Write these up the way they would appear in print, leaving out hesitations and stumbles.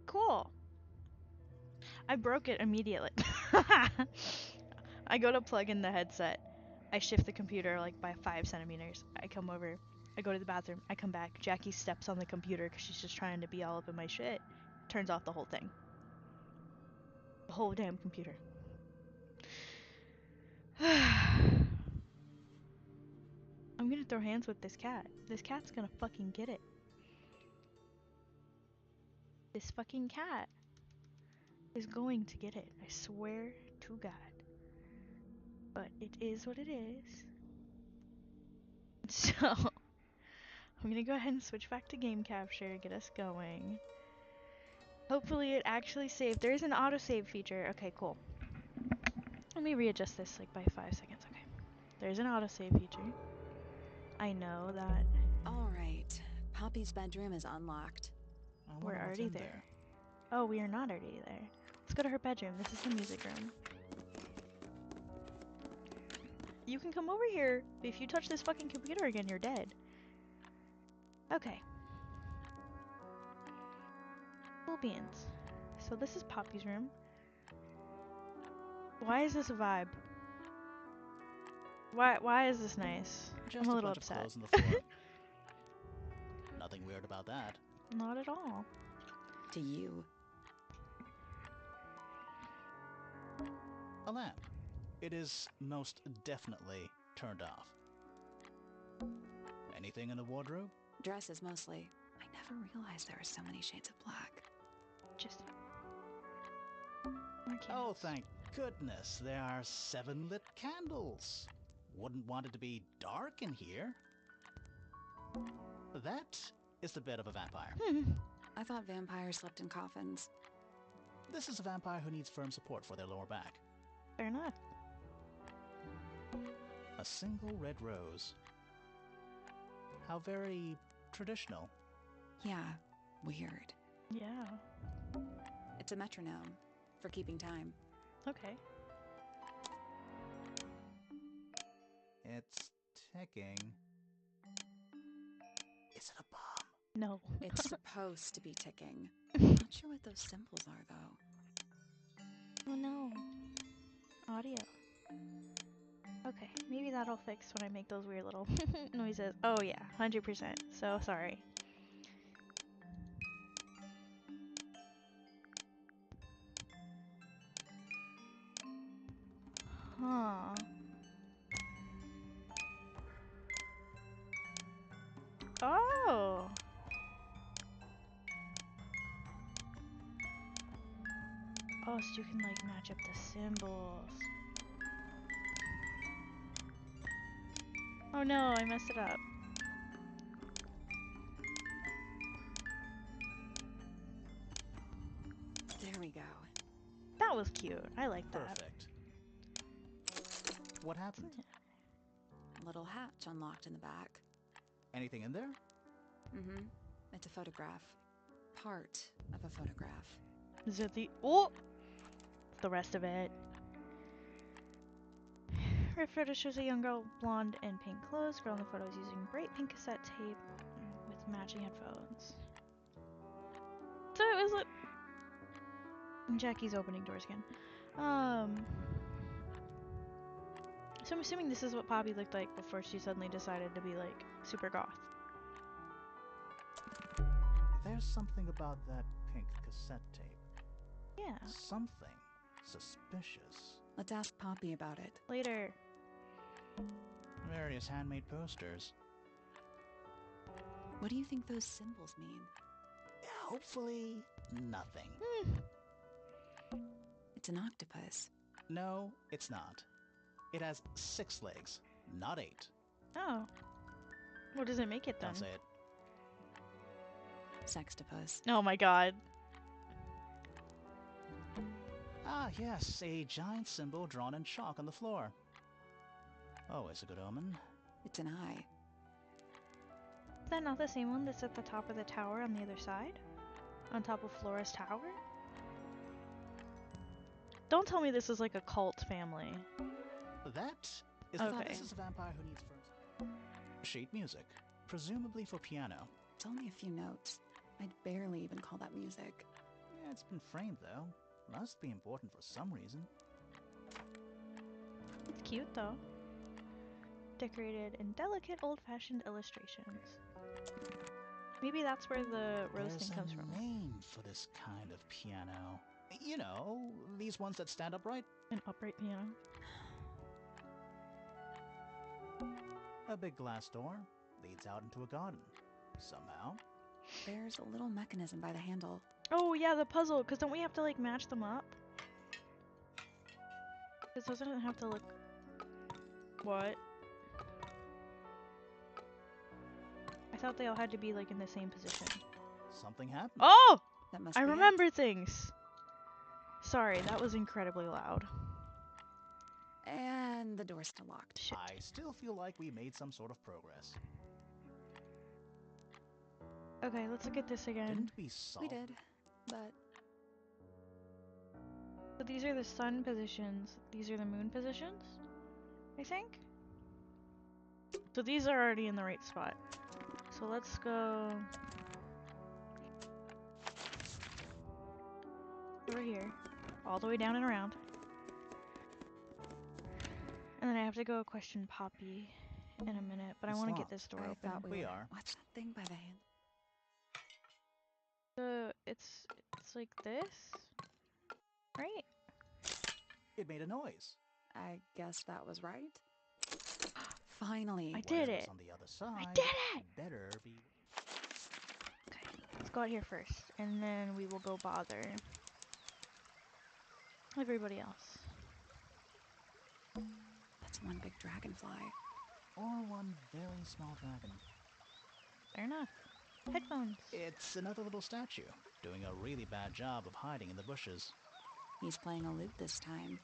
Cool. I broke it immediately. I go to plug in the headset. I shift the computer like by 5 centimeters. I come over. I go to the bathroom. I come back. Jackie steps on the computer because she's just trying to be all up in my shit. Turns off the whole thing. The whole damn computer. I'm gonna throw hands with this cat. This cat's gonna fucking get it. This fucking cat is going to get it. I swear to God. But it is what it is. So, I'm gonna go ahead and switch back to game capture, get us going. Hopefully it actually saved. There is an autosave feature. Okay, cool. Let me readjust this like by 5 seconds. Okay. There's an autosave feature. I know that. Alright. Poppy's bedroom is unlocked. We're already there. Oh, we are not already there. Let's go to her bedroom. This is the music room. You can come over here. If you touch this fucking computer again, you're dead. Okay. Cool beans. So this is Poppy's room. Why is this a vibe? Why is this nice? Just I'm a a little bunch upset. of clothes on the floor. Nothing weird about that. Not at all. To you. A lamp. It is most definitely turned off. Anything in the wardrobe? Dresses mostly. I never realized there were so many shades of black. Just. Oh, thank goodness. There are 7 lit candles. Wouldn't want it to be dark in here. That is the bed of a vampire. I thought vampires slept in coffins. This is a vampire who needs firm support for their lower back. Fair enough. A single red rose. How very traditional. Yeah, weird. Yeah. It's a metronome for keeping time. Okay. It's ticking. Is it a bomb? No. It's supposed to be ticking. Not sure what those symbols are, though. Oh no. Audio. Okay, maybe that'll fix when I make those weird little noises. Oh yeah, 100%. So sorry. Huh. Oh! Oh, so you can like match up the symbols. Oh no, I messed it up. There we go. That was cute. I like that. Perfect. What happened? A little hatch unlocked in the back. Anything in there? Mm-hmm. It's a photograph. Part of a photograph. Is it the— oh! The rest of it. Her photo shows a young girl, blonde and pink clothes. Girl in the photo is using bright pink cassette tape with matching headphones. So it was like Jackie's opening doors again. So I'm assuming this is what Poppy looked like before she suddenly decided to be like super goth. There's something about that pink cassette tape. Yeah. Something suspicious. Let's ask Poppy about it. Later. Various handmade posters. What do you think those symbols mean? Hopefully, nothing. It's an octopus. No, it's not. It has 6 legs, not 8. Oh. What does it make it then? Don't say it. Sextopus. Oh my god. Ah, yes, a giant symbol drawn in chalk on the floor. Always a good omen. It's an eye. Is that not the same one that's at the top of the tower on the other side? On top of Flora's tower? Don't tell me this is like a cult family. That is Okay. This is a vampire who needs firm. Sheet music, presumably for piano. It's only a few notes. I'd barely even call that music. It's been framed, though. Must be important for some reason. It's cute, though. Decorated in delicate, old-fashioned illustrations. Maybe that's where the rose thing comes from. There's a name for this kind of piano. You know, these ones that stand upright. An upright piano. A big glass door leads out into a garden. Somehow. There's a little mechanism by the handle. Oh, yeah, the puzzle. Because don't we have to, like, match them up? Because those doesn't have to look... What? I thought they all had to be, like, in the same position. Something happened. Oh! That must I be remember things! Sorry, that was incredibly loud. it. And the door's still locked. Shit. I still feel like we made some sort of progress. Okay, let's look at this again. Didn't we solve We did, but So these are the sun positions. These are the moon positions, I think? So these are already in the right spot. So let's go... over here. All the way down and around. And then I have to go question Poppy in a minute, but I It's want to get locked. this door I open. thought We were. are. What's that thing by the handle? It's like this, right? It made a noise. I guess that was right. Finally. I did Whatever's it. on the other side. I did it. Better be. Okay, let's go out here first, and then we will go bother everybody else. That's one big dragonfly. Or one very small dragon. Fair enough. Headphones. It's another little statue, doing a really bad job of hiding in the bushes. He's playing a lute this time.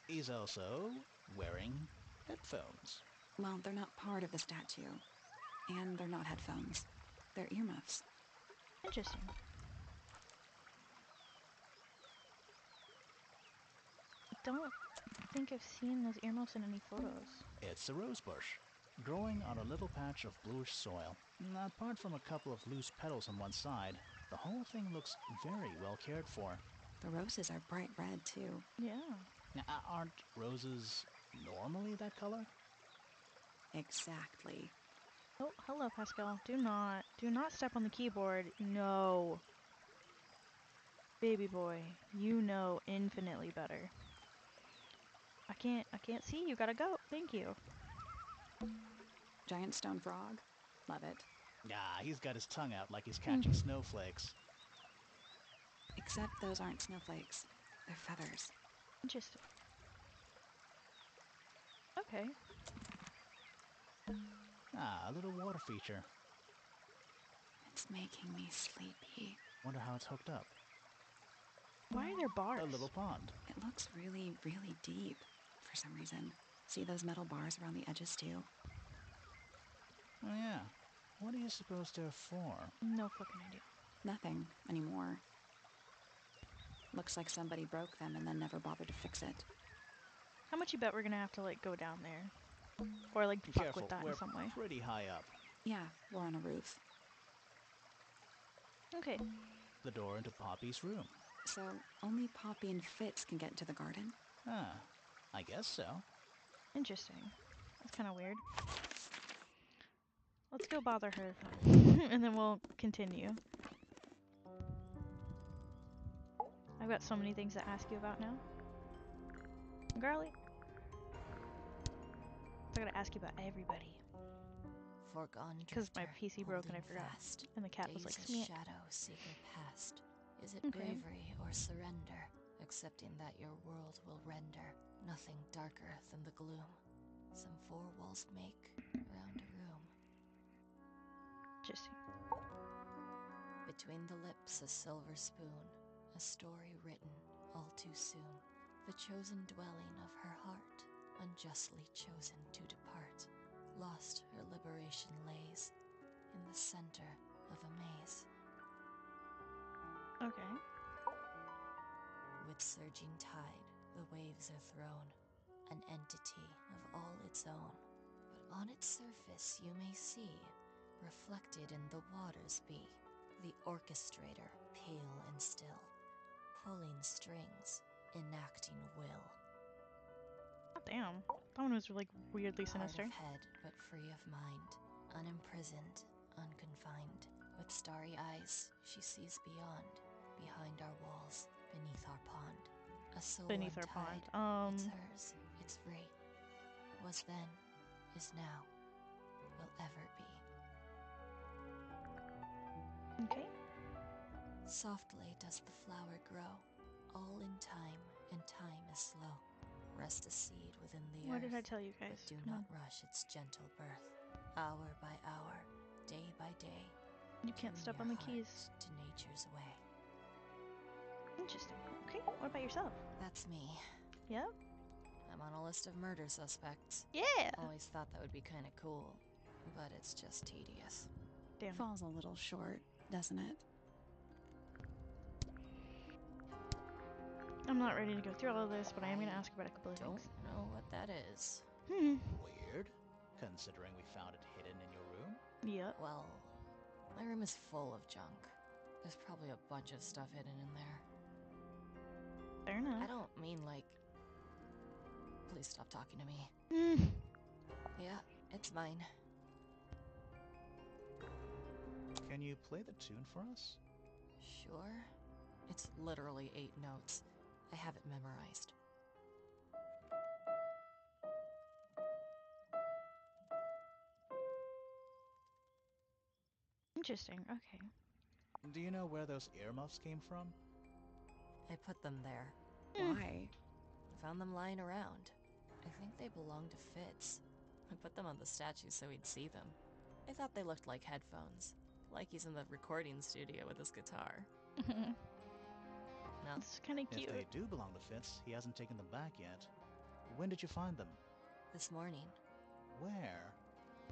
He's also wearing headphones. Well, they're not part of the statue. And they're not headphones. They're earmuffs. Interesting. I don't think I've seen those earmuffs in any photos. It's a rose bush, growing on a little patch of bluish soil. Apart from a couple of loose petals on one side, the whole thing looks very well cared for. The roses are bright red, too. Yeah. Now, aren't roses normally that color? Exactly. Oh, hello, Pascal. Do not step on the keyboard. No. Baby boy, you know infinitely better. I can't see. You gotta go. Thank you. Giant stone frog. Love it. Ah, he's got his tongue out like he's catching snowflakes. Except those aren't snowflakes. They're feathers. Interesting. Okay. Ah, a little water feature. It's making me sleepy. Wonder how it's hooked up. Why are there bars? A little pond. It looks really, really deep for some reason. See those metal bars around the edges, too? Oh yeah. What do you suppose they're for? No fucking idea. Nothing anymore. Looks like somebody broke them and then never bothered to fix it. How much you bet we're gonna have to like go down there, or like Be fuck careful, with that we're in some way? pretty high up. Yeah, we're on a roof. Okay. The door into Poppy's room. So only Poppy and Fitz can get into the garden? Ah, I guess so. Interesting. That's kind of weird. Let's go bother her, and then we'll continue. I've got so many things to ask you about now. Girly. I gotta ask you about everybody. Foregone Because my drifter, PC broke and I holding forgot. fast. And the cat was like, Gaze Smeek. a shadow, seeker past. Is it Okay. bravery or surrender? Accepting that your world will render nothing darker than the gloom. Some four walls make around a room. Interesting. Between the lips a silver spoon, a story written all too soon. The chosen dwelling of her heart, unjustly chosen to depart. Lost her liberation lays in the center of a maze. Okay. With surging tide, the waves are thrown, an entity of all its own. But on its surface you may see, reflected in the waters be, the orchestrator, pale and still, pulling strings, enacting will. God damn. That one was like weirdly Hard sinister. of head, but free of mind, unimprisoned, unconfined. With starry eyes, she sees beyond, behind our walls, beneath our pond. A soul Beneath our untied, pond. it's hers, it's free. Was then, is now, will ever be. Okay. Softly does the flower grow, all in time, and time is slow. Rest a seed within the What earth, did I tell you but guys? do Come not on. rush its gentle birth. Hour by hour, day by day, You can't tune step your on the heart keys. to nature's way. Interesting. Okay. What about yourself? That's me. Yeah? I'm on a list of murder suspects. Yeah! Always thought that would be kind of cool, but it's just tedious. Damn. Falls a little short, doesn't it? I'm not ready to go through all of this, but I am going to ask about a couple of Don't things. know what that is. Weird, considering we found it hidden in your room. Yep. Well, my room is full of junk. There's probably a bunch of stuff hidden in there. Fair enough. I don't mean like... Please stop talking to me. Yeah, it's mine. Can you play the tune for us? Sure. It's literally 8 notes. I have it memorized. Interesting. Okay. Do you know where those earmuffs came from? I put them there. Why? I found them lying around. I think they belonged to Fitz. I put them on the statue so he'd see them. I thought they looked like headphones. Like he's in the recording studio with his guitar. No? It's kind of If cute. they do belong to Fitz, he hasn't taken them back yet. When did you find them? This morning. Where?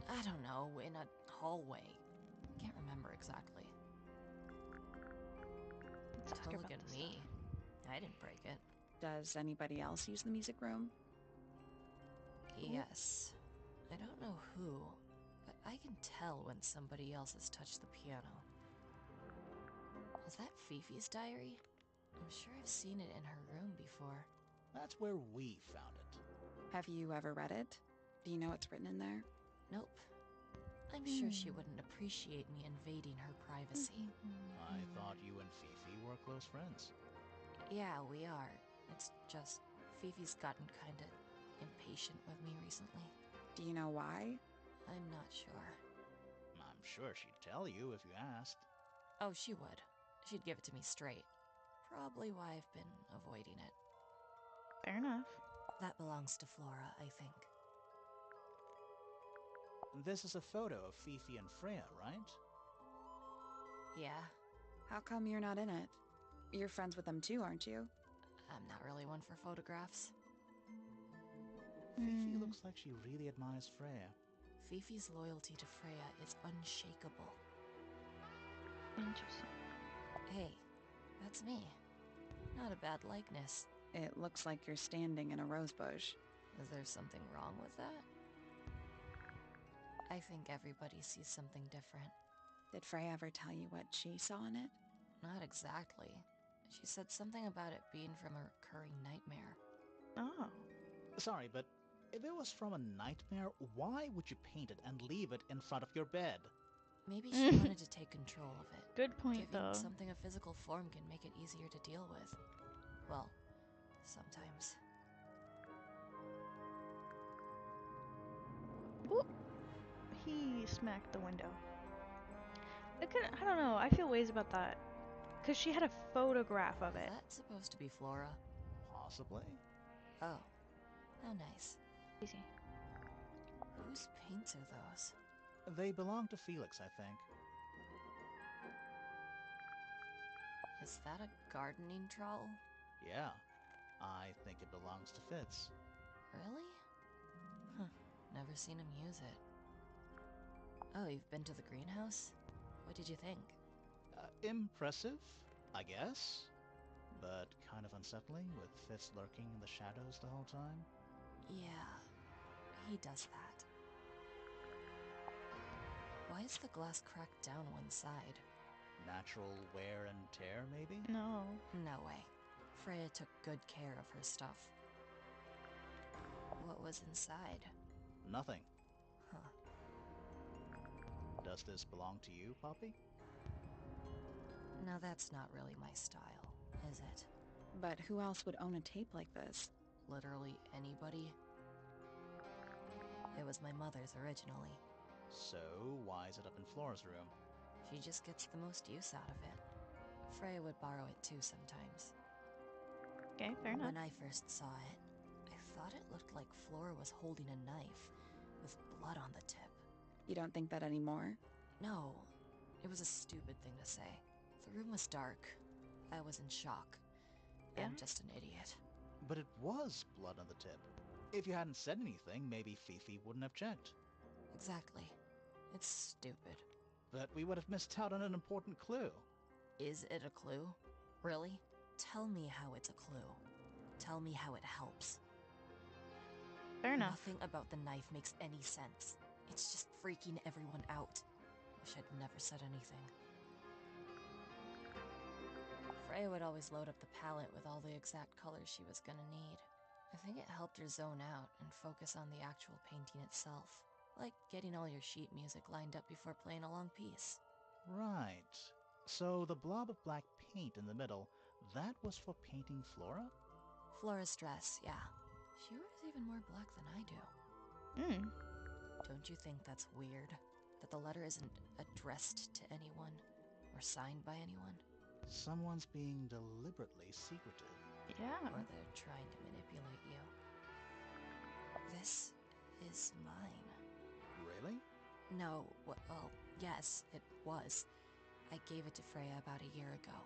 I don't know, in a hallway. Can't remember exactly. Let's ask her Don't about look at this me. stuff. I didn't break it. Does anybody else use the music room? Yes. I don't know who, but I can tell when somebody else has touched the piano. Is that Fifi's diary? I'm sure I've seen it in her room before. That's where we found it. Have you ever read it? Do you know what's written in there? Nope. I'm sure she wouldn't appreciate me invading her privacy. I thought you and Fifi were close friends. Yeah, we are. It's just Fifi's gotten kinda impatient with me recently. Do you know why? I'm not sure. I'm sure she'd tell you if you asked. Oh, she would. She'd give it to me straight. Probably why I've been avoiding it. Fair enough. That belongs to Flora, I think. This is a photo of Fifi and Freya, right? Yeah, How come you're not in it? You're friends with them too, aren't you? I'm not really one for photographs. Fifi looks like she really admires Freya. Fifi's loyalty to Freya is unshakable. Interesting. Hey, that's me. Not a bad likeness. It looks like you're standing in a rose bush. Is there something wrong with that? I think everybody sees something different. Did Freya ever tell you what she saw in it? Not exactly. She said something about it being from a recurring nightmare. Oh. Sorry, but if it was from a nightmare, why would you paint it and leave it in front of your bed? Maybe she wanted to take control of it. Good point, Giving though. something a physical form can make it easier to deal with. Well, sometimes. Ooh. He smacked the window. I don't know. I feel ways about that. Because she had a photograph of Is it. that supposed to be Flora? Possibly. Oh, how nice. Easy. Whose paints are those? They belong to Felix, I think. Is that a gardening trowel? Yeah, I think it belongs to Fitz. Really? Huh, never seen him use it. Oh, you've been to the greenhouse? What did you think? Impressive, I guess. But kind of unsettling, with Fitz lurking in the shadows the whole time. Yeah, he does that. Why is the glass cracked down one side? Natural wear and tear, maybe? No. No way. Freya took good care of her stuff. What was inside? Nothing. Huh. Does this belong to you, Poppy? No, that's not really my style, is it? But who else would own a tape like this? Literally anybody? It was my mother's originally. So, why is it up in Flora's room? She just gets the most use out of it. Freya would borrow it too sometimes. Okay, fair enough. When I first saw it, I thought it looked like Flora was holding a knife with blood on the tip. You don't think that anymore? No, it was a stupid thing to say. The room was dark. I was in shock. Yeah? I'm just an idiot. But it was blood on the tip. If you hadn't said anything, maybe Fifi wouldn't have checked. Exactly. It's stupid. But we would have missed out on an important clue. Is it a clue? Really? Tell me how it's a clue. Tell me how it helps. Fair enough. Nothing about the knife makes any sense. It's just freaking everyone out. Wish I'd never said anything. Freya would always load up the palette with all the exact colors she was gonna need. I think it helped her zone out and focus on the actual painting itself. Like getting all your sheet music lined up before playing a long piece. Right. So the blob of black paint in the middle, that was for painting Flora? Flora's dress, yeah. She wears even more black than I do. Don't you think that's weird? That the letter isn't addressed to anyone? Or signed by anyone? Someone's being deliberately secretive. Yeah. Or they're trying to manipulate you. This is mine. Really? No, well, yes, it was. I gave it to Freya about a year ago.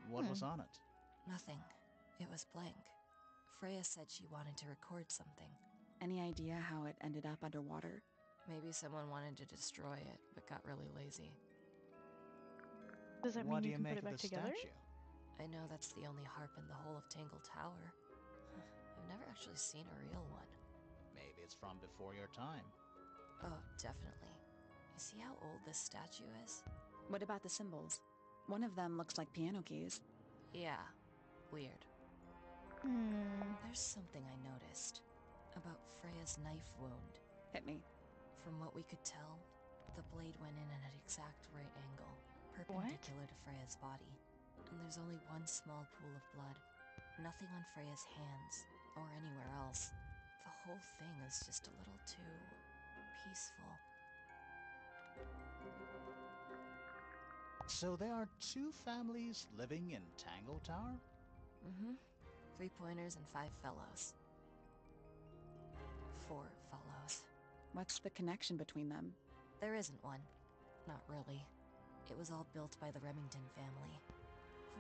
What was on it? Nothing. It was blank. Freya said she wanted to record something. Any idea how it ended up underwater? Maybe someone wanted to destroy it, but got really lazy. Does that What mean do you you can put make it of back the together? statue? I know that's the only harp in the whole of Tangle Tower. I've never actually seen a real one. Maybe it's from before your time. Oh, definitely. You see how old this statue is? What about the symbols? One of them looks like piano keys. Yeah, weird. There's something I noticed about Freya's knife wound. Hit me. From what we could tell, the blade went in at an exact right angle, perpendicular to Freya's body. And there's only one small pool of blood. Nothing on Freya's hands, or anywhere else. The whole thing is just a little too peaceful. So there are two families living in Tangle Tower? 3 pointers and 5 fellows. 4 fellows. What's the connection between them? There isn't one. Not really. It was all built by the Remington family.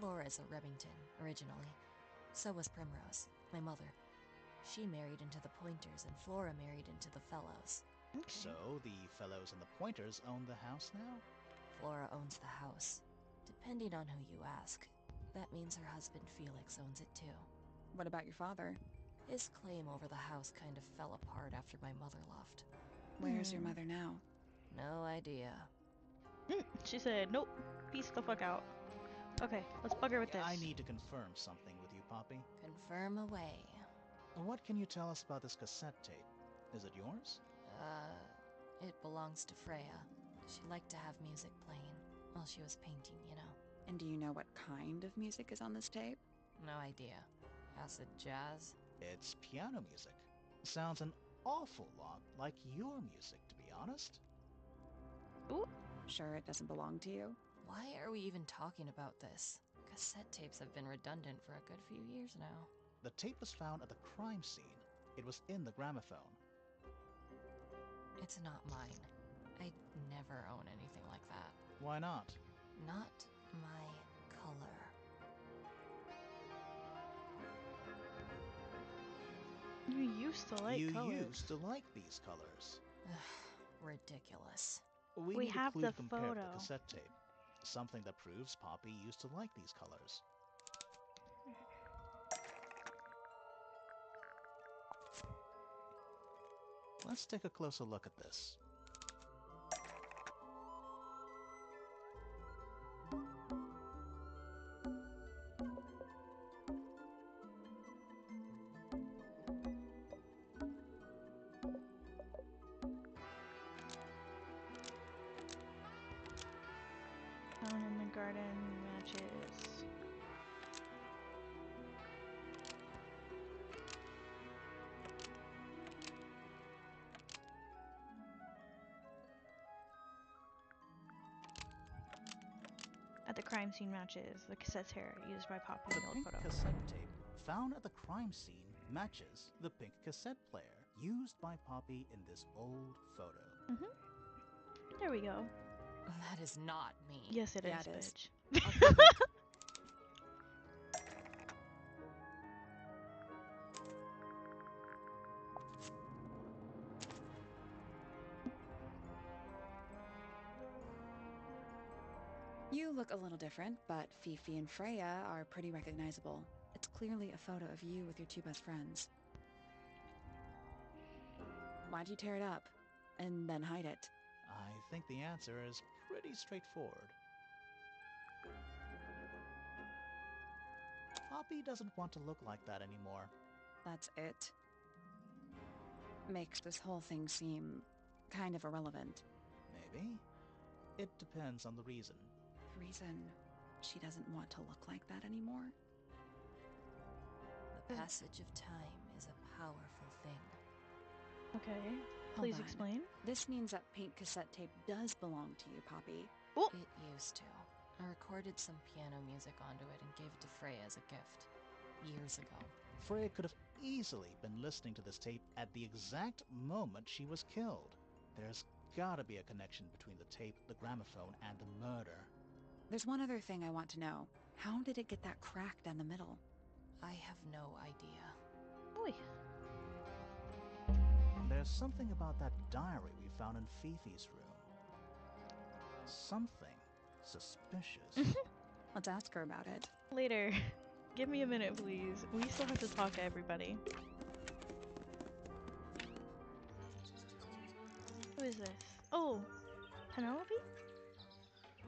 Flora's a Remington, originally. So was Primrose, my mother. She married into the Pointers, and Flora married into the Fellows. Okay. So the fellows and the pointers own the house now? Flora owns the house. Depending on who you ask. That means her husband Felix owns it too. What about your father? His claim over the house kind of fell apart after my mother left. Where's your mother now? No idea. She said, nope, peace the fuck out. Okay, let's bug her with this. I need to confirm something with you, Poppy. Confirm away. What can you tell us about this cassette tape? Is it yours? It belongs to Freya. She liked to have music playing while she was painting, you know. And do you know what kind of music is on this tape? No idea. Acid jazz? It's piano music. Sounds an awful lot like your music, to be honest. Ooh, Sure it doesn't belong to you? Why are we even talking about this? Cassette tapes have been redundant for a good few years now. The tape was found at the crime scene. It was in the gramophone. It's not mine. I'd never own anything like that. Why not? Not my color. you used to like you colors. used to like these colors. Ridiculous. We We need have a clue the to compare with photo. the cassette tape. Something that proves Poppy used to like these colors. Let's take a closer look at this. Found in the garden matches. At the crime scene matches, the cassette hair used by Poppy in The the old pink photo. cassette tape found at the crime scene matches the pink cassette player used by Poppy in this old photo. There we go. That is not me. Yes, it Yeah, is, it is. bitch. I'll prove it. You look a little different, but Fifi and Freya are pretty recognizable. It's clearly a photo of you with your two best friends. Why'd you tear it up and then hide it? I think the answer is pretty straightforward. Poppy doesn't want to look like that anymore. That's it. Makes this whole thing seem kind of irrelevant. Maybe. It depends on the reason. The reason she doesn't want to look like that anymore? The passage of time is a powerful thing. Okay, Hold please on. explain. This means that pink cassette tape does belong to you, Poppy. Oh, It used to. I recorded some piano music onto it and gave it to Freya as a gift. Years ago. Freya could have easily been listening to this tape at the exact moment she was killed. There's gotta be a connection between the tape, the gramophone, and the murder. There's one other thing I want to know. How did it get that crack down the middle? I have no idea. boy. There's something about that diary we found in Fifi's room. Something suspicious. Let's ask her about it. Later. Give me a minute, please. We still have to talk to everybody. Who is this? Oh, Penelope?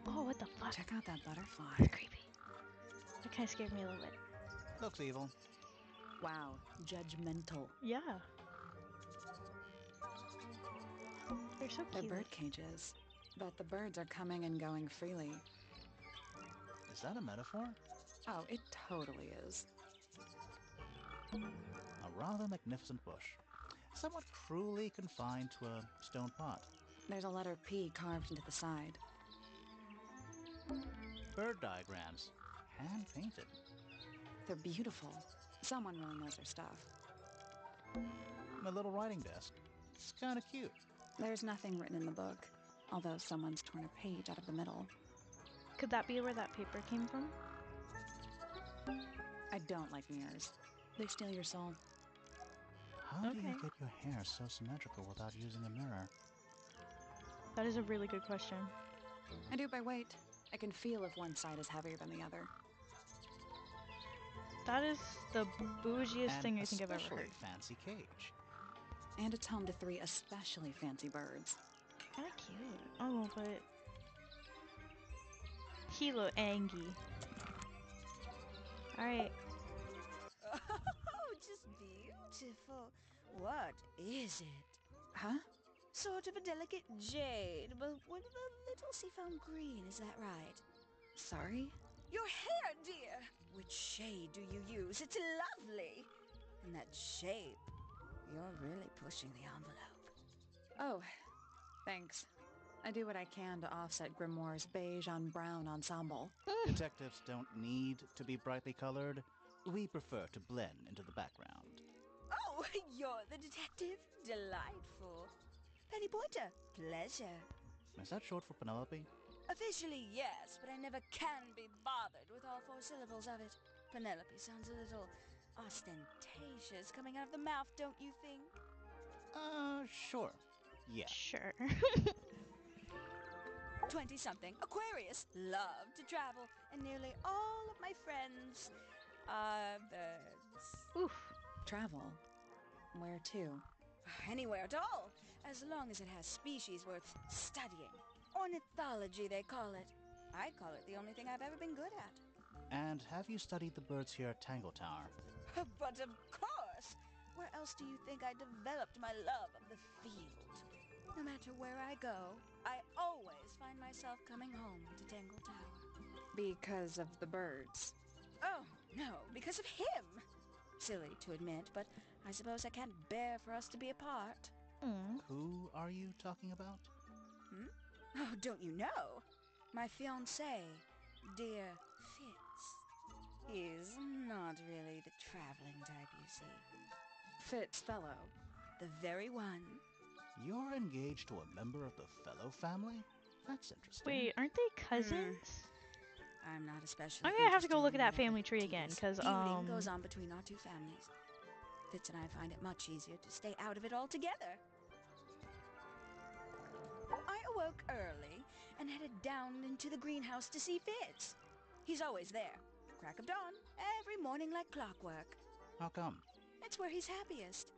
Oh, what the fuck? Check out that butterfly. That's creepy. That kind of scared me a little bit. Looks evil. Wow, judgmental. Yeah. They're so They're cute. bird cages, but the birds are coming and going freely. Is that a metaphor? Oh, it totally is. A rather magnificent bush. Somewhat cruelly confined to a stone pot. There's a letter P carved into the side. Bird diagrams. Hand-painted. They're beautiful. Someone really knows their stuff. A little writing desk. It's kinda cute. There's nothing written in the book, although someone's torn a page out of the middle. Could that be where that paper came from? I don't like mirrors. They steal your soul. How do you Okay. get your hair so symmetrical without using a mirror? That is a really good question. I do by weight. I can feel if one side is heavier than the other. That is the bougiest An thing I think I've ever especially heard. fancy cage. And it's home to 3 especially fancy birds. Kinda cute. Oh, but he look angry. Alright. Oh, just beautiful. What is it? Huh? Sort of a delicate jade, but with a little seafoam green, is that right? Sorry? Your hair, dear! Which shade do you use? It's lovely! And that shape, you're really pushing the envelope. Oh, thanks. I do what I can to offset Grimoire's beige on brown ensemble. Detectives don't need to be brightly colored. We prefer to blend into the background. Oh, you're the detective? Delightful. Penny Pointer, pleasure. Is that short for Penelope? Officially, yes, but I never can be bothered with all 4 syllables of it. Penelope sounds a little ostentatious coming out of the mouth, don't you think? Sure. Yeah. Sure. 20-something, Aquarius, love to travel, and nearly all of my friends are birds. Oof. Travel? Where to? Anywhere at all, as long as it has species worth studying. Ornithology, they call it. I call it the only thing I've ever been good at. And have you studied the birds here at Tangle Tower? But of course! Where else do you think I developed my love of the field? No matter where I go, I always find myself coming home to Tangle Tower. Because of the birds. Oh, no, because of him. Silly to admit, but I suppose I can't bear for us to be apart. Mm. Who are you talking about? Oh, don't you know? My fiancé, dear Fitz. He's not really the traveling type, you see. Fitzfellow. The very one. You're engaged to a member of the Fellow family? That's interesting. Wait, aren't they cousins? I'm not especially I'm gonna have to interested go look at in that whatever family tree again, devious 'cause, feuding goes on between our two families. Fitz and I find it much easier to stay out of it altogether. I awoke early and headed down into the greenhouse to see Fitz. He's always there, crack of dawn, every morning like clockwork. How come? It's where he's happiest.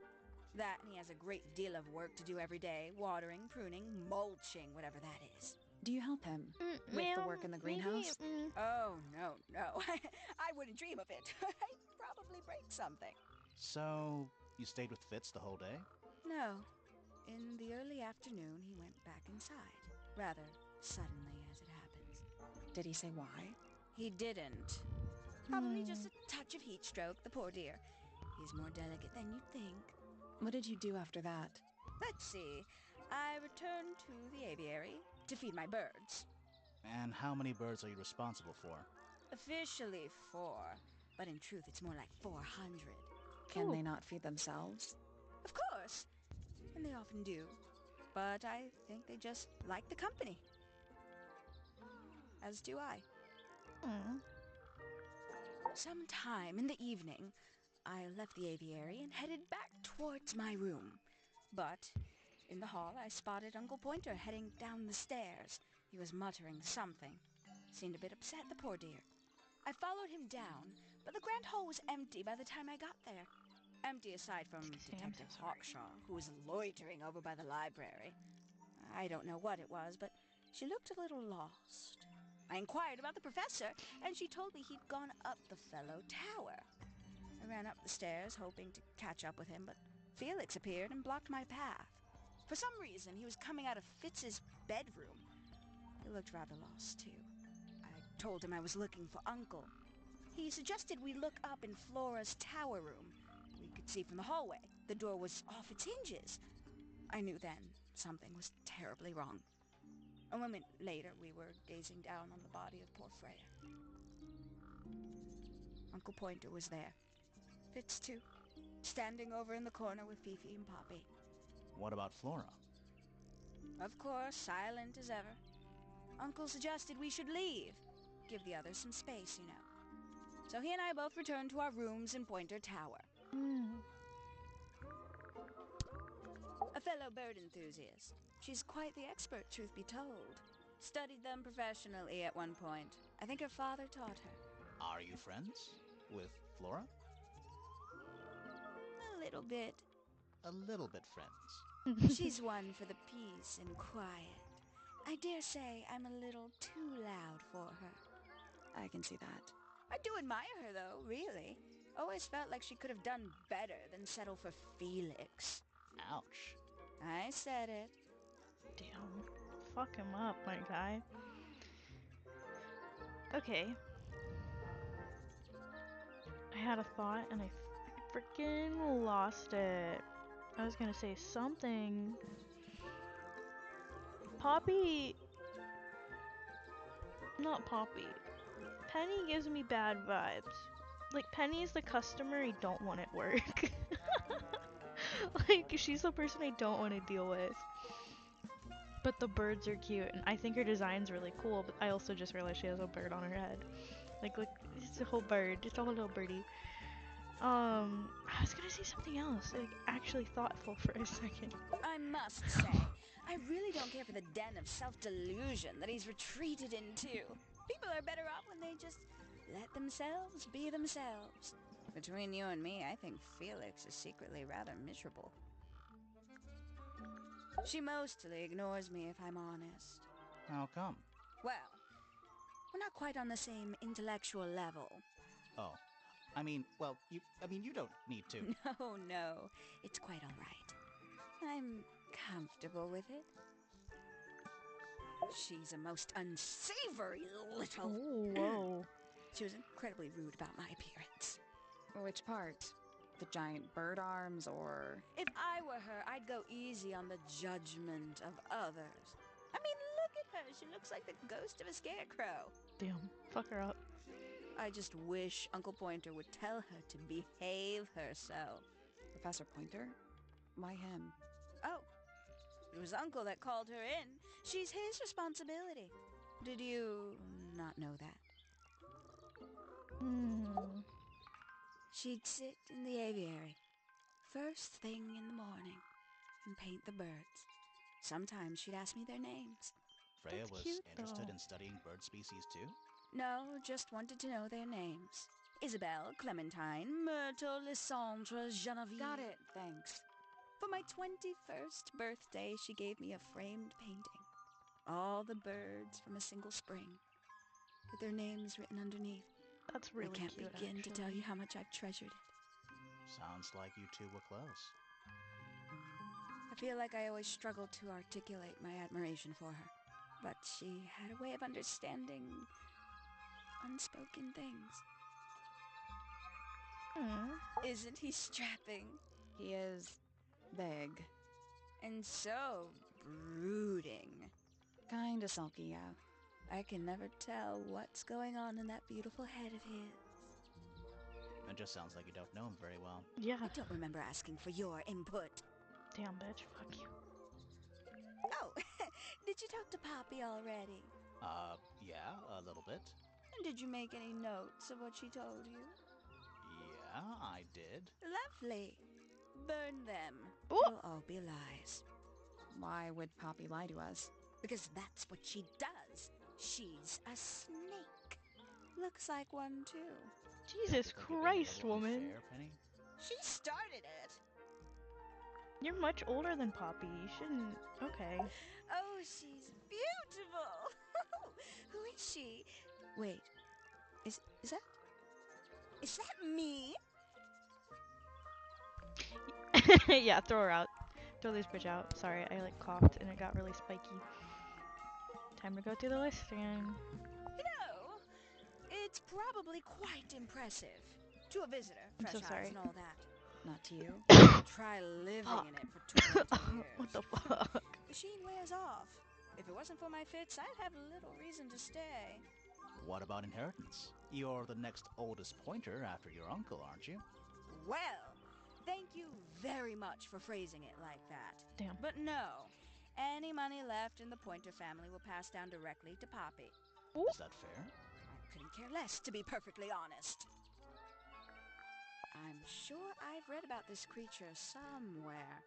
That and he has a great deal of work to do every day, watering, pruning, mulching, whatever that is. Do you help him with the work in the greenhouse? Oh, no. I wouldn't dream of it. I'd probably break something. So, you stayed with Fitz the whole day? No. In the early afternoon, he went back inside. Rather suddenly, as it happens. Did he say why? He didn't. Probably just a touch of heat stroke, the poor dear. He's more delicate than you'd think. What did you do after that? Let's see. I returned to the aviary to feed my birds. And how many birds are you responsible for? Officially 4, but in truth it's more like 400. Can Ooh. they not feed themselves? Of course, and they often do. But I think they just like the company. As do I. Mm. Sometime in the evening, I left the aviary and headed back towards my room. But in the hall, I spotted Uncle Pointer heading down the stairs. He was muttering something. Seemed a bit upset, the poor dear. I followed him down, but the grand hall was empty by the time I got there. Empty aside from Excuse me, I'm Detective so sorry. Hawkshaw, who was loitering over by the library. I don't know what it was, but she looked a little lost. I inquired about the professor, and she told me he'd gone up the Fellow Tower. I ran up the stairs, hoping to catch up with him, but Felix appeared and blocked my path. For some reason, he was coming out of Fitz's bedroom. He looked rather lost, too. I told him I was looking for Uncle. He suggested we look up in Flora's tower room. We could see from the hallway. The door was off its hinges. I knew then something was terribly wrong. A moment later, we were gazing down on the body of poor Freya. Uncle Pointer was there. Fitz, too. Standing over in the corner with Fifi and Poppy. What about Flora? Of course, silent as ever. Uncle suggested we should leave. Give the others some space, you know. So he and I both returned to our rooms in Pointer Tower. A fellow bird enthusiast. She's quite the expert, truth be told. Studied them professionally at one point. I think her father taught her. Are you friends with Flora? A little bit. A little bit friends. She's one for the peace and quiet. I dare say I'm a little too loud for her. I can see that. I do admire her, though, really. Always felt like she could have done better than settle for Felix. Ouch. I said it. Damn. Fuck him up, my guy. Okay. I had a thought and I freaking lost it. I was gonna say something. Poppy. Not Poppy. Penny gives me bad vibes. Like, Penny's the customer I don't want at work. Like, she's the person I don't want to deal with. But the birds are cute, and I think her design's really cool, but I also just realized she has a bird on her head. Like, look, it's a whole bird. It's a whole little birdie. I was gonna say something else, like, actually thoughtful for a second. I must say, I really don't care for the den of self-delusion that he's retreated into. People are better off when they just let themselves be themselves. Between you and me, I think Felix is secretly rather miserable. She mostly ignores me, if I'm honest. How come? Well, we're not quite on the same intellectual level. Oh. You don't need to. No, it's quite all right. I'm comfortable with it. She's a most unsavory little... Oh, whoa. She was incredibly rude about my appearance. Which part? The giant bird arms, or... If I were her, I'd go easy on the judgment of others. I mean, look at her. She looks like the ghost of a scarecrow. Damn. Fuck her up. I just wish Uncle Pointer would tell her to behave herself. Professor Pointer? Why him? Oh, it was Uncle that called her in. She's his responsibility. Did you not know that? Hmm. She'd sit in the aviary, first thing in the morning, and paint the birds. Sometimes she'd ask me their names. Freya That's was cute, interested though. in studying bird species too? No, just wanted to know their names. Isabelle, Clementine, Myrtle, Lysandre, Genevieve. Got it, thanks. For my 21st birthday, she gave me a framed painting. All the birds from a single spring, with their names written underneath. That's really I can't cute, begin actually. to tell you how much I've treasured it. Sounds like you two were close. I feel like I always struggled to articulate my admiration for her, but she had a way of understanding unspoken things. Isn't he strapping? He is... big. And so brooding. Kinda sulky, yeah. I can never tell what's going on in that beautiful head of his. It just sounds like you don't know him very well. Yeah. I don't remember asking for your input. Damn, bitch. Fuck you. Oh, did you talk to Poppy already? Yeah, a little bit. And did you make any notes of what she told you? Yeah, I did. Lovely. Burn them. Oh! It'll all be lies. Why would Poppy lie to us? Because that's what she does. She's a snake. Looks like one, too. Jesus Don't you think you're being a Christ, little woman. unfair, Penny? She started it. You're much older than Poppy. You shouldn't... Okay. Oh, she's beautiful. Who is she? Wait, is that me? Yeah, throw her out. Throw this bitch out. Sorry, I like coughed and it got really spiky. Time to go through the list again. You know, it's probably quite impressive to a visitor, I'm fresh so eyes sorry. and all that. Not to you? Try living Fuck. in it for 20 years. What the fuck? The sheen wears off. If it wasn't for my fits, I'd have little reason to stay. What about inheritance? You're the next oldest pointer after your uncle, aren't you? Well, thank you very much for phrasing it like that. Damn. But no, any money left in the Pointer family will pass down directly to Poppy. Is that fair? I couldn't care less, to be perfectly honest. I'm sure I've read about this creature somewhere.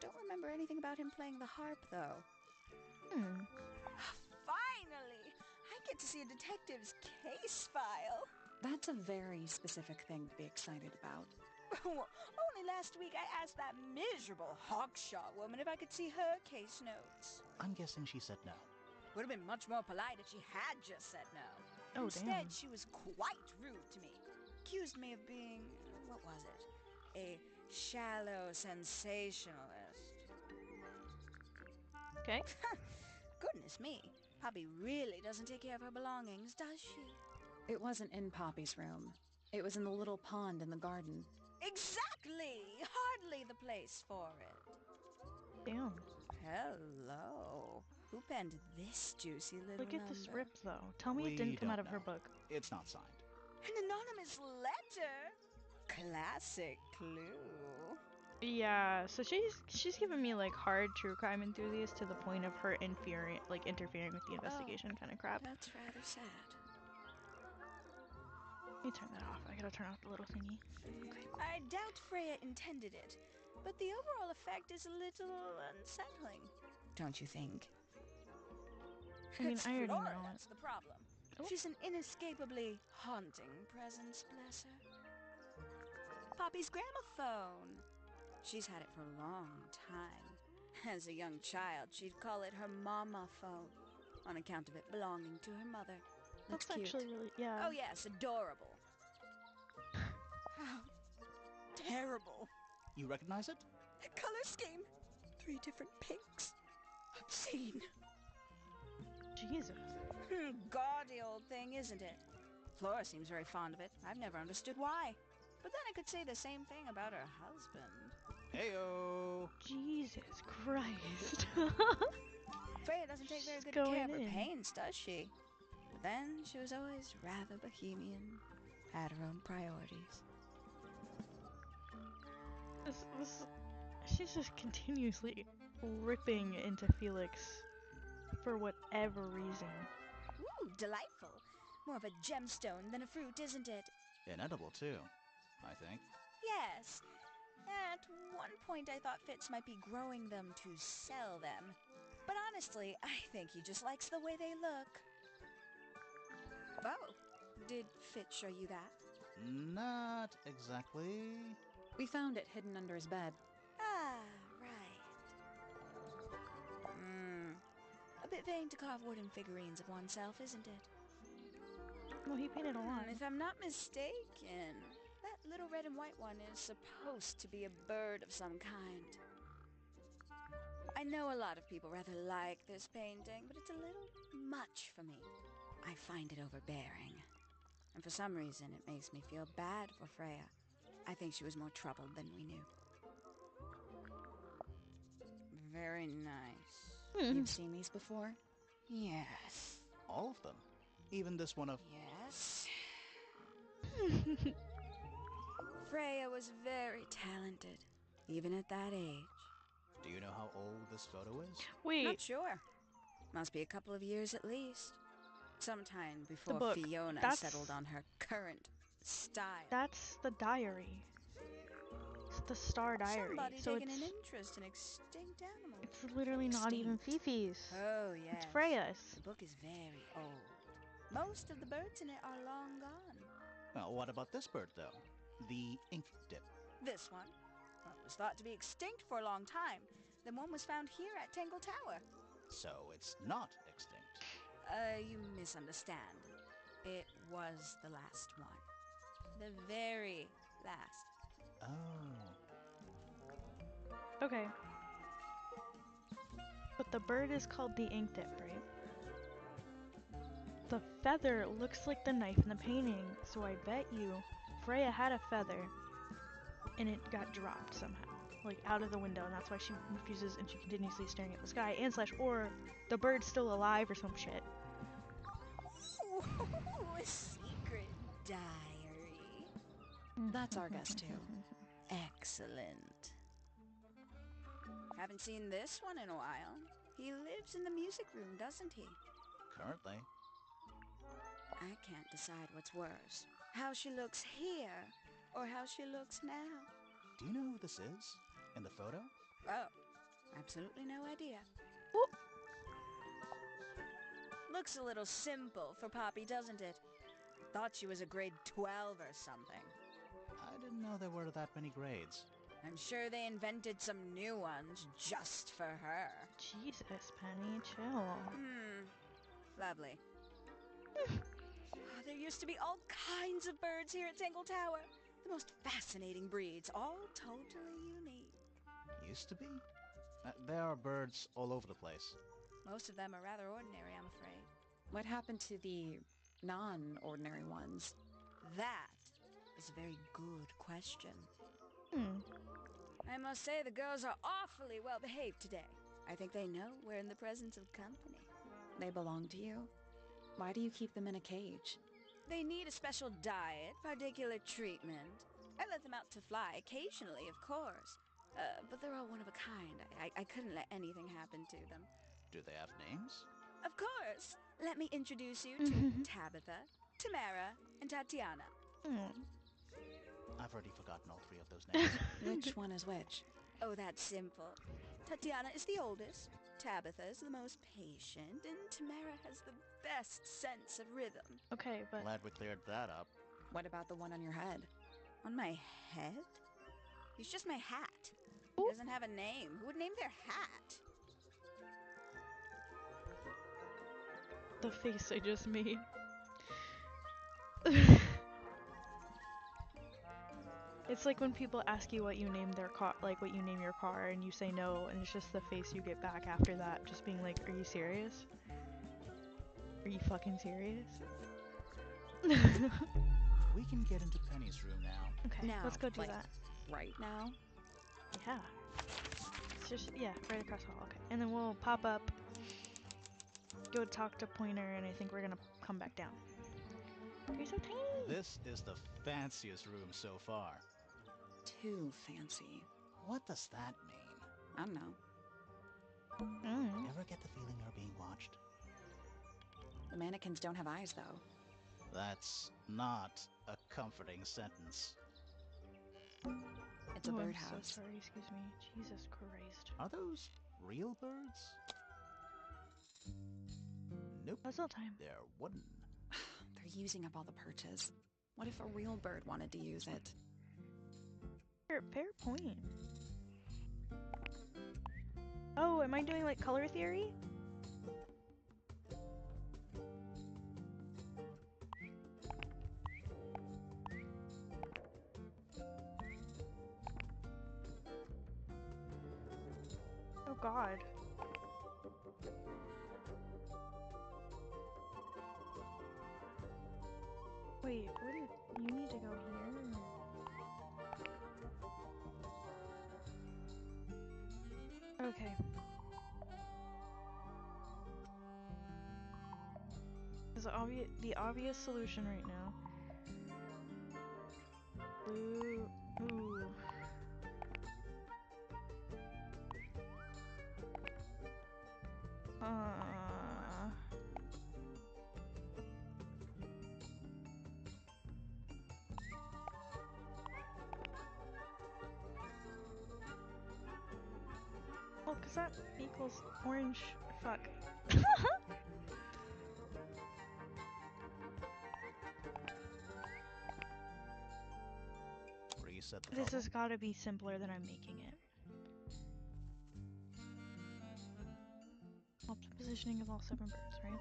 Don't remember anything about him playing the harp, though. Finally! I get to see a detective's case file. That's a very specific thing to be excited about. Only last week I asked that miserable Hawkshaw woman if I could see her case notes. I'm guessing she said no. Would have been much more polite if she had just said no. Oh, Instead, damn. she was quite rude to me. Accused me of being, what was it? A shallow sensationalist. Okay. Goodness me. Poppy really doesn't take care of her belongings, does she? It wasn't in Poppy's room. It was in the little pond in the garden. Exactly! Hardly the place for it. Damn. Hello. Who penned this juicy little Look at the number? script, though. Tell me We it didn't come don't out of her know. book. It's not signed. An anonymous letter? Classic clue. Yeah, so she's giving me like hard true crime enthusiast to the point of her interfering with the investigation kind of crap. That's rather sad. Let me turn that off. I gotta turn off the little thingy. Okay. I doubt Freya intended it, but the overall effect is a little unsettling. Don't you think? I mean, It's I already Flora know that's the problem. Oh. She's an inescapably haunting presence, bless her. Poppy's gramophone. She's had it for a long time. As a young child, she'd call it her mama phone, on account of it belonging to her mother. That's cute. actually really, yeah. Oh yes, adorable. How terrible. You recognize it? The color scheme. 3 different pinks. Obscene. Jesus. Gaudy old thing, isn't it? Flora seems very fond of it. I've never understood why. But then I could say the same thing about her husband. Heyo! Jesus Christ. Freya doesn't take very She's good care going of her in. paints, does she? But then she was always rather bohemian, had her own priorities. She's just continuously ripping into Felix for whatever reason. Ooh, delightful. More of a gemstone than a fruit, isn't it? Inedible, too, I think. Yes. At one point I thought Fitz might be growing them to sell them. But honestly, I think he just likes the way they look. Oh, did Fitz show you that? Not exactly. We found it hidden under his bed. Ah, right. A bit vain to carve wooden figurines of oneself, isn't it? Well, he painted a lot. If I'm not mistaken, that little red and white one is supposed to be a bird of some kind. I know a lot of people rather like this painting, but it's a little much for me. I find it overbearing. And for some reason, it makes me feel bad for Freya. I think she was more troubled than we knew. Very nice. You've seen these before? Yes. All of them. Even this one of... Yes. Freya was very talented, even at that age. Do you know how old this photo is? Wait, Not sure. Must be a couple of years at least. Sometime before book. Fiona That's- settled on her current style. that's the diary. It's the Star Diary. Somebody So taking it's an interest in extinct animals. it's literally not even Extinct. Fifi's. Oh, yes. It's Freya's. The book is very old. Most of the birds in it are long gone. Well, what about this bird, though? The ink dip. This one, well, it was thought to be extinct for a long time. Then one was found here at Tangle Tower. So it's not extinct. You misunderstand. It was the last one. The very last. Oh. Okay. But the bird is called the ink dip, right? The feather looks like the knife in the painting, so I bet you Freya had a feather and it got dropped somehow. Like out of the window, and that's why she refuses and she continuously staring at the sky and slash or the bird's still alive or some shit. Ooh, a secret diary. That's our guess too. Excellent. Haven't seen this one in a while. He lives in the music room, doesn't he? Currently. I can't decide what's worse. How she looks here, or how she looks now. Do you know who this is? In the photo? Oh, absolutely no idea. Ooh. Looks a little simple for Poppy, doesn't it? Thought she was a grade 12 or something. I didn't know there were that many grades. I'm sure they invented some new ones just for her. Jesus, Penny, chill. Lovely. There used to be all kinds of birds here at Tangle Tower. The most fascinating breeds, all totally unique. Used to be? There are birds all over the place. Most of them are rather ordinary, I'm afraid. What happened to the non-ordinary ones? That is a very good question. Hmm. I must say the girls are awfully well behaved today. I think they know we're in the presence of company. They belong to you? Why do you keep them in a cage? They need a special diet, particular treatment. I let them out to fly occasionally, of course. But they're all one of a kind. I couldn't let anything happen to them. Do they have names? Of course. Let me introduce you to Tabitha, Tamara, and Tatiana. I've already forgotten all three of those names. Which one is which? Oh, that's simple. Tatiana is the oldest, Tabitha is the most patient, and Tamara has the best sense of rhythm. Okay, but Glad we cleared that up. What about the one on your head? On my head? He's just my hat. He doesn't have a name. Who would name their hat? the face I just made. It's like when people ask you what you name their car, like what you name your car, and you say no, and it's just the face you get back after that, just being like, "Are you serious?" Are you fucking serious? We can get into Penny's room now. Okay, Now, let's go do like, that. right now? Yeah. It's just, yeah, right across the hall. Okay. And then we'll pop up, go talk to Pointer, and I think we're gonna come back down. You're so tiny! This is the fanciest room so far. Too fancy. What does that mean? I don't know. Mm. Ever get the feeling you're being watched? The mannequins don't have eyes, though. That's not a comforting sentence. It's a Oh, I'm birdhouse. so sorry, excuse me. Jesus Christ. Are those real birds? Nope. Puzzle time. They're wooden. They're using up all the perches. What if a real bird wanted to use it? Fair point. Oh, am I doing like color theory? Oh god. Wait, wouldn't you need to go here? Okay. This is the obvious solution right now. Blue. Ooh. Well, cause that equals orange. Fuck. Reset the This problem. has got to be simpler than I'm making it. Optimal positioning of all 7 birds, right?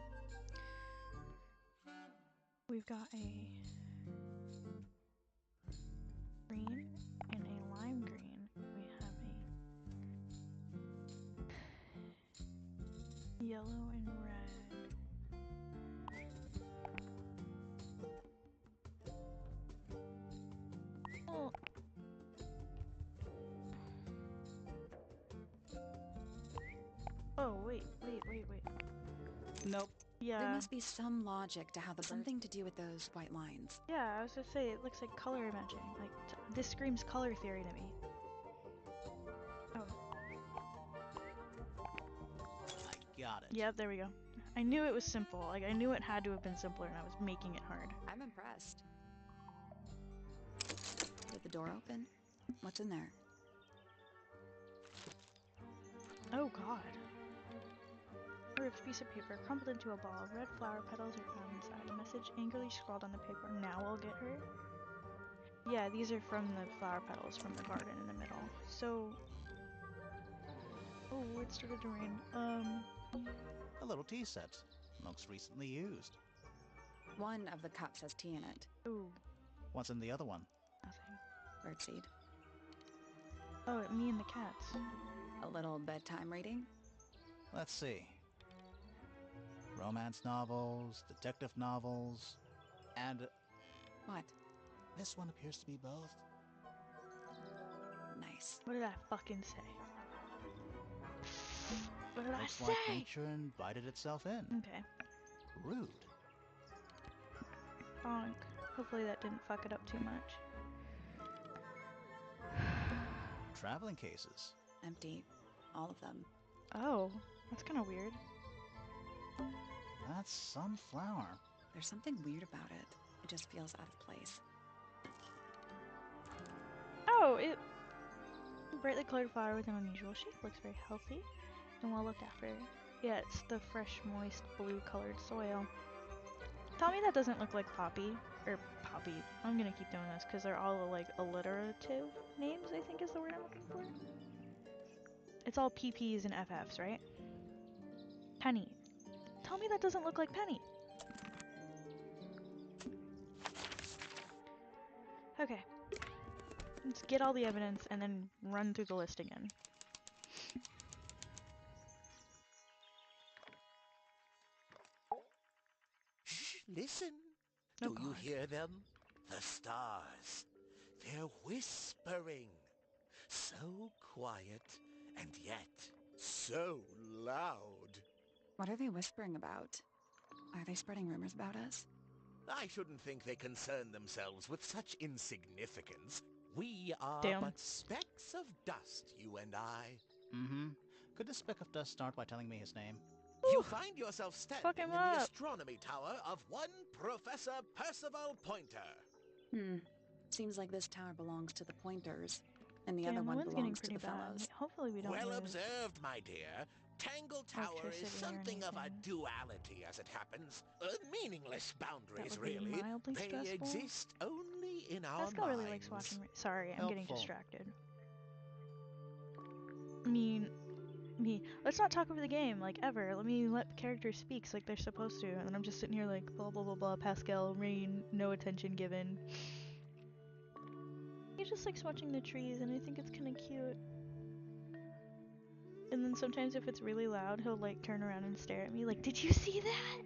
We've got a green and a lime green. We have a yellow and red. Oh. Oh, wait. Nope. Yeah. There must be some logic to how the something to do with those white lines. Yeah, I was gonna say, it looks like color matching. Like, this screams color theory to me. Oh. I got it. Yep, there we go. I knew it was simple. Like, I knew it had to have been simpler, and I was making it hard. I'm impressed. Did the door open? What's in there? Oh god. A ripped piece of paper crumpled into a ball. Red flower petals are found inside. A message angrily scrawled on the paper. Now I'll get her. Yeah, these are from the flower petals from the garden in the middle. So... Oh, it started to rain. A little tea set. Looks recently used. One of the cups has tea in it. Ooh, What's in the other one? nothing. Birdseed. Oh, me and the cats. A little bedtime reading? Let's see. Romance novels, detective novels, and What? this one appears to be both. Nice. What did I fucking say? What did Looks I like say? nature invited itself in. Okay. Rude. Bonk. Hopefully that didn't fuck it up too much. Traveling cases. Empty. All of them. Oh, that's kind of weird. That's sunflower. There's something weird about it. It just feels out of place. Oh, it... Brightly colored flower with an unusual shape. Looks very healthy and well looked after. Yeah, it's the fresh, moist, blue colored soil. Tell me that doesn't look like poppy. Or poppy. I'm gonna keep doing this because they're all like alliterative names, I think is the word I'm looking for. It's all PPs and FFs, right? Penny. Tell me that doesn't look like Penny. Okay. Let's get all the evidence and then run through the list again. Listen. Oh Do you God. hear them? The stars. They're whispering. So quiet, and yet so loud. What are they whispering about? Are they spreading rumors about us? I shouldn't think they concern themselves with such insignificance. We are Damn. but specks of dust, you and I. Mm-hmm. Could this speck of dust start by telling me his name? You Whew. find yourself Fuck him standing in the up. astronomy tower of one Professor Percival Pointer. Seems like this tower belongs to the Pointers, and the other Damn, the one wind's getting belongs to pretty the bad. Fellows. Hopefully we don't Well lose observed, my dear. Tangle Tower is electricity or something of a anything. duality as it happens. Meaningless That boundaries, would be really. mildly They stressful. exist only in our Pascal really likes minds. watching. Sorry, I'm getting Helpful. distracted. I mean, let's not talk over the game, like, ever. Let me let characters speak like they're supposed to, and then I'm just sitting here like, blah blah blah blah, Pascal, rain, no attention given. He just likes watching the trees, and I think it's kind of cute. And then sometimes if it's really loud, he'll like turn around and stare at me like, did you see that?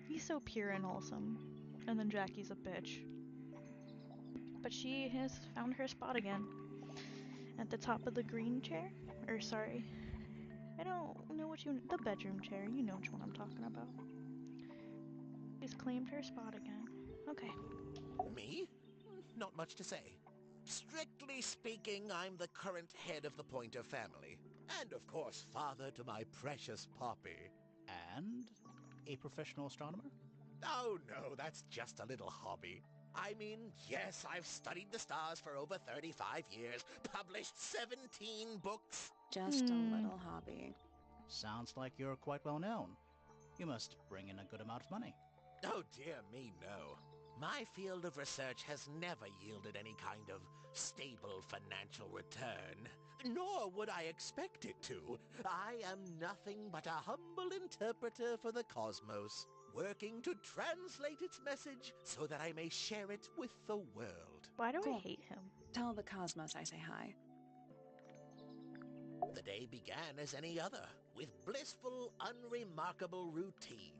He's so pure and wholesome. And then Jackie's a bitch. But she has found her spot again. At the top of the green chair? Or sorry, I don't know what you... the bedroom chair, you know which one I'm talking about. She's claimed her spot again. Okay. Me? Not much to say. Strictly speaking, I'm the current head of the Pointer family. And of course, father to my precious Poppy. And a professional astronomer? Oh no, that's just a little hobby. I mean, yes, I've studied the stars for over 35 years, published 17 books. Just a little hobby. Sounds like you're quite well known. You must bring in a good amount of money. Oh dear me, no. My field of research has never yielded any kind of stable financial return. Nor would I expect it to. I am nothing but a humble interpreter for the cosmos, working to translate its message so that I may share it with the world. Why do I Cool. hate him? Tell the Cosmos I say hi. The day began as any other, with blissful, unremarkable routine.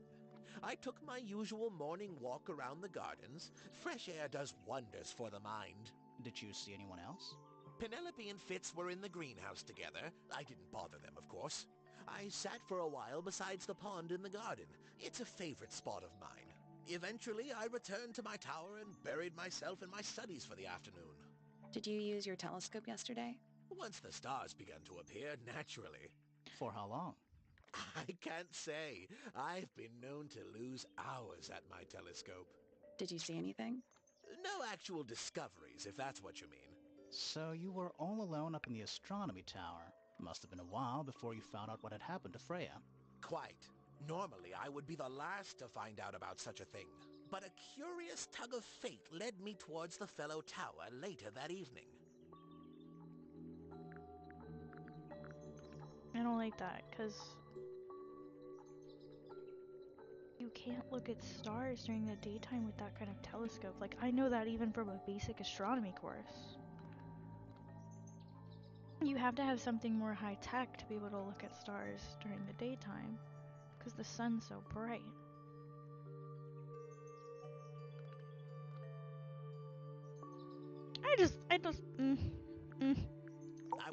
I took my usual morning walk around the gardens. Fresh air does wonders for the mind. Did you see anyone else? Penelope and Fitz were in the greenhouse together. I didn't bother them, of course. I sat for a while besides the pond in the garden. It's a favorite spot of mine. Eventually, I returned to my tower and buried myself in my studies for the afternoon. Did you use your telescope yesterday? Once the stars began to appear, naturally. For how long? I can't say. I've been known to lose hours at my telescope. Did you see anything? No actual discoveries, if that's what you mean. So you were all alone up in the astronomy tower. Must have been a while before you found out what had happened to Freya. Quite. Normally, I would be the last to find out about such a thing. But a curious tug of fate led me towards the fellow tower later that evening. I don't like that, because you can't look at stars during the daytime with that kind of telescope. Like, I know that even from a basic astronomy course. You have to have something more high-tech to be able to look at stars during the daytime, because the sun's so bright. I just, I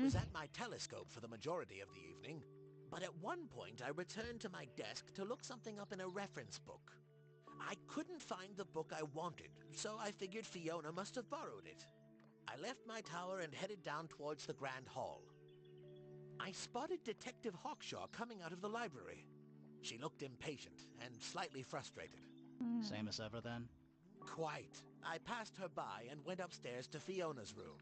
was at my telescope for the majority of the evening, but at one point I returned to my desk to look something up in a reference book. I couldn't find the book I wanted, so I figured Fiona must have borrowed it. I left my tower and headed down towards the Grand Hall. I spotted Detective Hawkshaw coming out of the library. She looked impatient and slightly frustrated. Same as ever then? Quite. I passed her by and went upstairs to Fiona's room.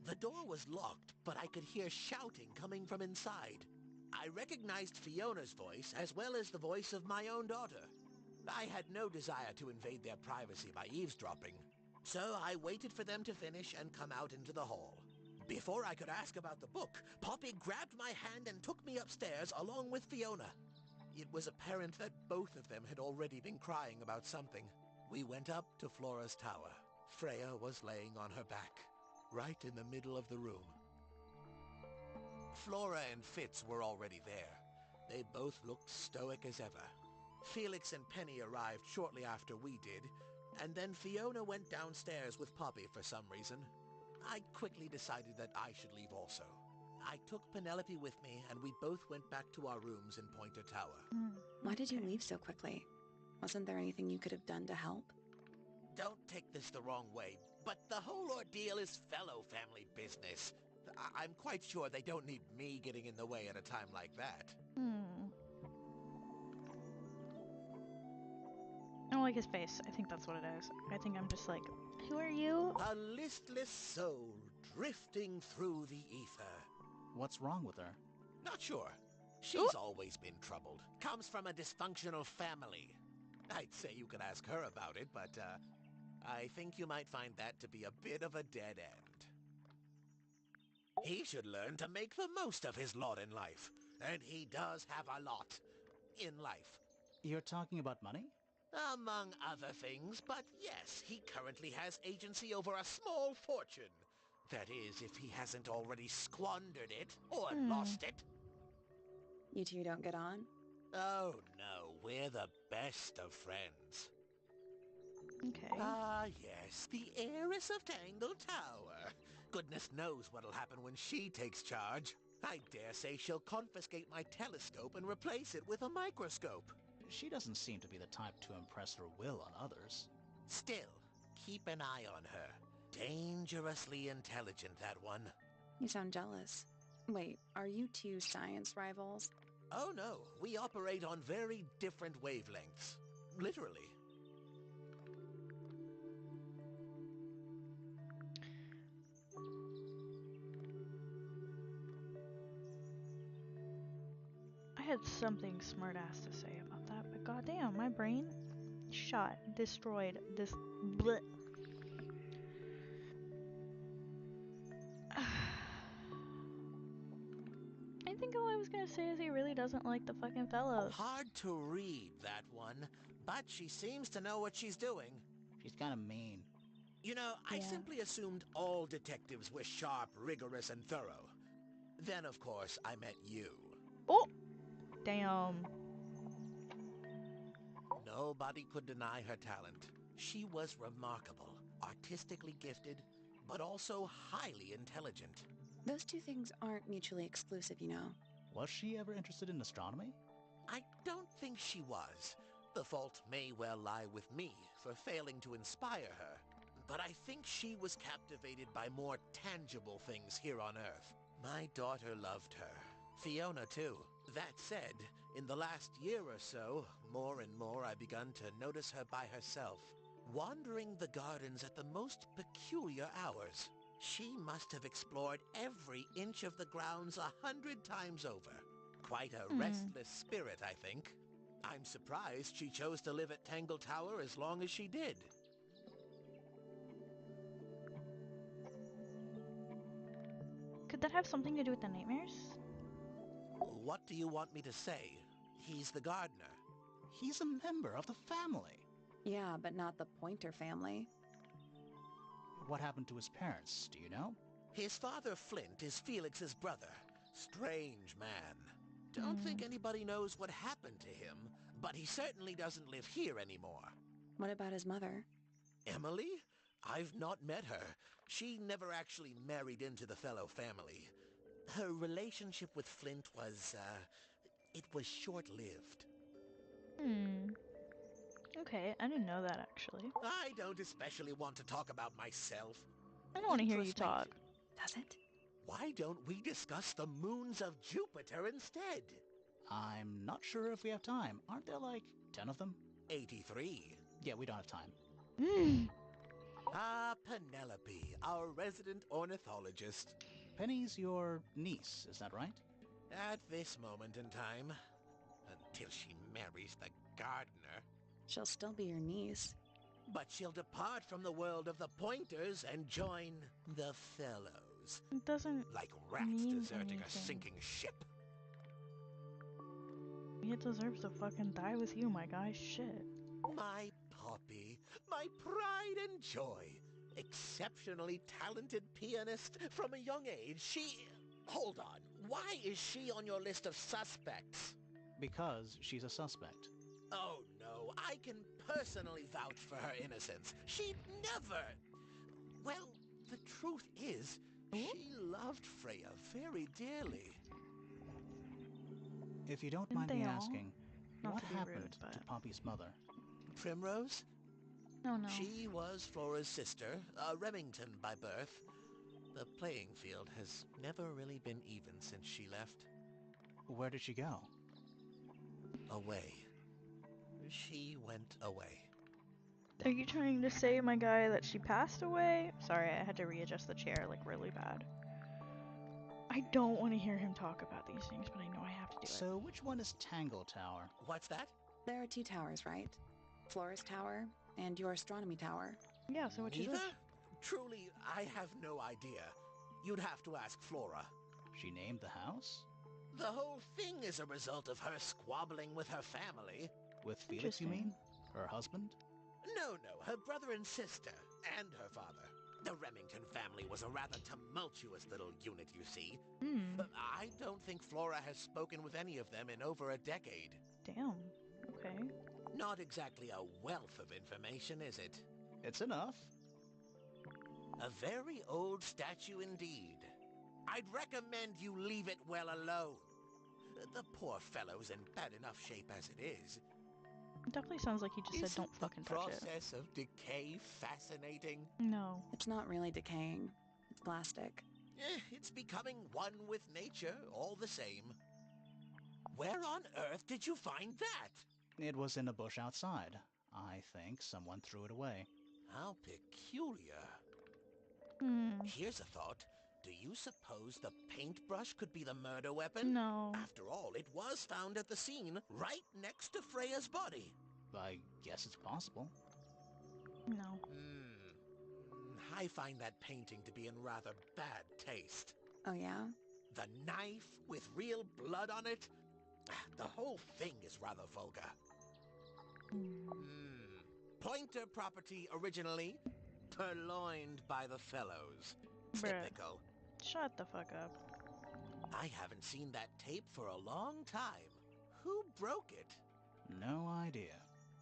The door was locked, but I could hear shouting coming from inside. I recognized Fiona's voice as well as the voice of my own daughter. I had no desire to invade their privacy by eavesdropping, so I waited for them to finish and come out into the hall. Before I could ask about the book, Poppy grabbed my hand and took me upstairs along with Fiona. It was apparent that both of them had already been crying about something. We went up to Flora's tower. Freya was laying on her back, right in the middle of the room. Flora and Fitz were already there. They both looked stoic as ever. Felix and Penny arrived shortly after we did, and then Fiona went downstairs with Poppy for some reason. I quickly decided that I should leave also. I took Penelope with me, and we both went back to our rooms in Pointer Tower. Why did you leave so quickly? Wasn't there anything you could have done to help? Don't take this the wrong way, but the whole ordeal is fellow family business. I'm quite sure they don't need me getting in the way at a time like that. I don't like his face. I think that's what it is. I think I'm just like, who are you? A listless soul drifting through the ether. What's wrong with her? Not sure. She's always been troubled. Comes from a dysfunctional family. I'd say you could ask her about it, but I think you might find that to be a bit of a dead end. He should learn to make the most of his lot in life. And he does have a lot in life. You're talking about money? Among other things, but yes, he currently has agency over a small fortune. That is, if he hasn't already squandered it or lost it. You two don't get on? Oh no, we're the best of friends. Okay. Ah yes, the heiress of Tangle Tower. Goodness knows what'll happen when she takes charge. I dare say she'll confiscate my telescope and replace it with a microscope. She doesn't seem to be the type to impress her will on others. Still, keep an eye on her. Dangerously intelligent, that one. You sound jealous. Wait, are you two science rivals? Oh no, we operate on very different wavelengths. Literally. I had something smart ass to say about that, but goddamn, my brain shot, destroyed, this bleh. I think all I was gonna say is he really doesn't like the fucking fellows. Hard to read, that one, but she seems to know what she's doing. She's kind of mean. You know, I Yeah. simply assumed all detectives were sharp, rigorous, and thorough. Then, of course, I met you. Oh! Damn. Nobody could deny her talent. She was remarkable, artistically gifted, but also highly intelligent. Those two things aren't mutually exclusive, you know. Was she ever interested in astronomy? I don't think she was. The fault may well lie with me for failing to inspire her. But I think she was captivated by more tangible things here on Earth. My daughter loved her. Fiona, too. That said, in the last year or so, more and more I've begun to notice her by herself, wandering the gardens at the most peculiar hours. She must have explored every inch of the grounds 100 times over. Quite a restless spirit, I think. I'm surprised she chose to live at Tangle Tower as long as she did. Could that have something to do with the nightmares? What do you want me to say? He's the gardener. He's a member of the family. Yeah, but not the Pointer family. What happened to his parents, do you know? His father, Flint, is Felix's brother. Strange man. Don't think anybody knows what happened to him, but he certainly doesn't live here anymore. What about his mother? Emily? I've not met her. She never actually married into the fellow family. Her relationship with Flint was, it was short-lived. Okay, I didn't know that actually. I don't especially want to talk about myself. I don't want to hear you Introspect- talk. Does it? Why don't we discuss the moons of Jupiter instead? I'm not sure if we have time. Aren't there like 10 of them? 83. Yeah, we don't have time. Ah, Penelope, our resident ornithologist. Penny's your niece, is that right? At this moment in time, until she marries the gardener. She'll still be your niece. But she'll depart from the world of the Pointers and join the Fellows. It doesn't Like rats mean deserting a anything. sinking ship. He deserves to fucking die with you, my guy. Shit. My Poppy, my pride and joy. Exceptionally talented pianist from a young age. Hold on. Why is she on your list of suspects? Because she's a suspect. Oh no, I can personally vouch for her innocence. She'd never... Well, the truth is, Ooh. she loved Freya very dearly. If you don't Didn't mind me they all? asking, Not what to be happened rude, but... to Poppy's mother? Primrose? Oh no. She was Flora's sister, a Remington by birth. The playing field has never really been even since she left. Where did she go? Away. She went away. Are you trying to say, my guy, that she passed away? Sorry, I had to readjust the chair, like, really bad. I don't want to hear him talk about these things, but I know I have to do it. So which one is Tangle Tower? What's that? There are 2 towers, right? Flora's tower and your astronomy tower. Yeah, so which is Neither? which? Truly, I have no idea. You'd have to ask Flora. She named the house? The whole thing is a result of her squabbling with her family. With Felix, you mean? Interesting. Her husband? No, her brother and sister, and her father. The Remington family was a rather tumultuous little unit, you see. Hmm. I don't think Flora has spoken with any of them in over a decade. Damn. Okay. Not exactly a wealth of information, is it? It's enough. A very old statue indeed. I'd recommend you leave it well alone. The poor fellow's in bad enough shape as it is. It definitely sounds like he just said Isn't don't fucking the touch it. process of decay fascinating? No. It's not really decaying. It's plastic. It's becoming one with nature, all the same. Where on earth did you find that? It was in a bush outside. I think someone threw it away. How peculiar. Hmm. Here's a thought. Do you suppose the paintbrush could be the murder weapon? No. After all, it was found at the scene, right next to Freya's body. I guess it's possible. No. I find that painting to be in rather bad taste. Oh yeah? The knife with real blood on it? The whole thing is rather vulgar. Pointer property originally, purloined by the fellows. Bruh. Typical. Shut the fuck up. I haven't seen that tape for a long time. Who broke it? No idea.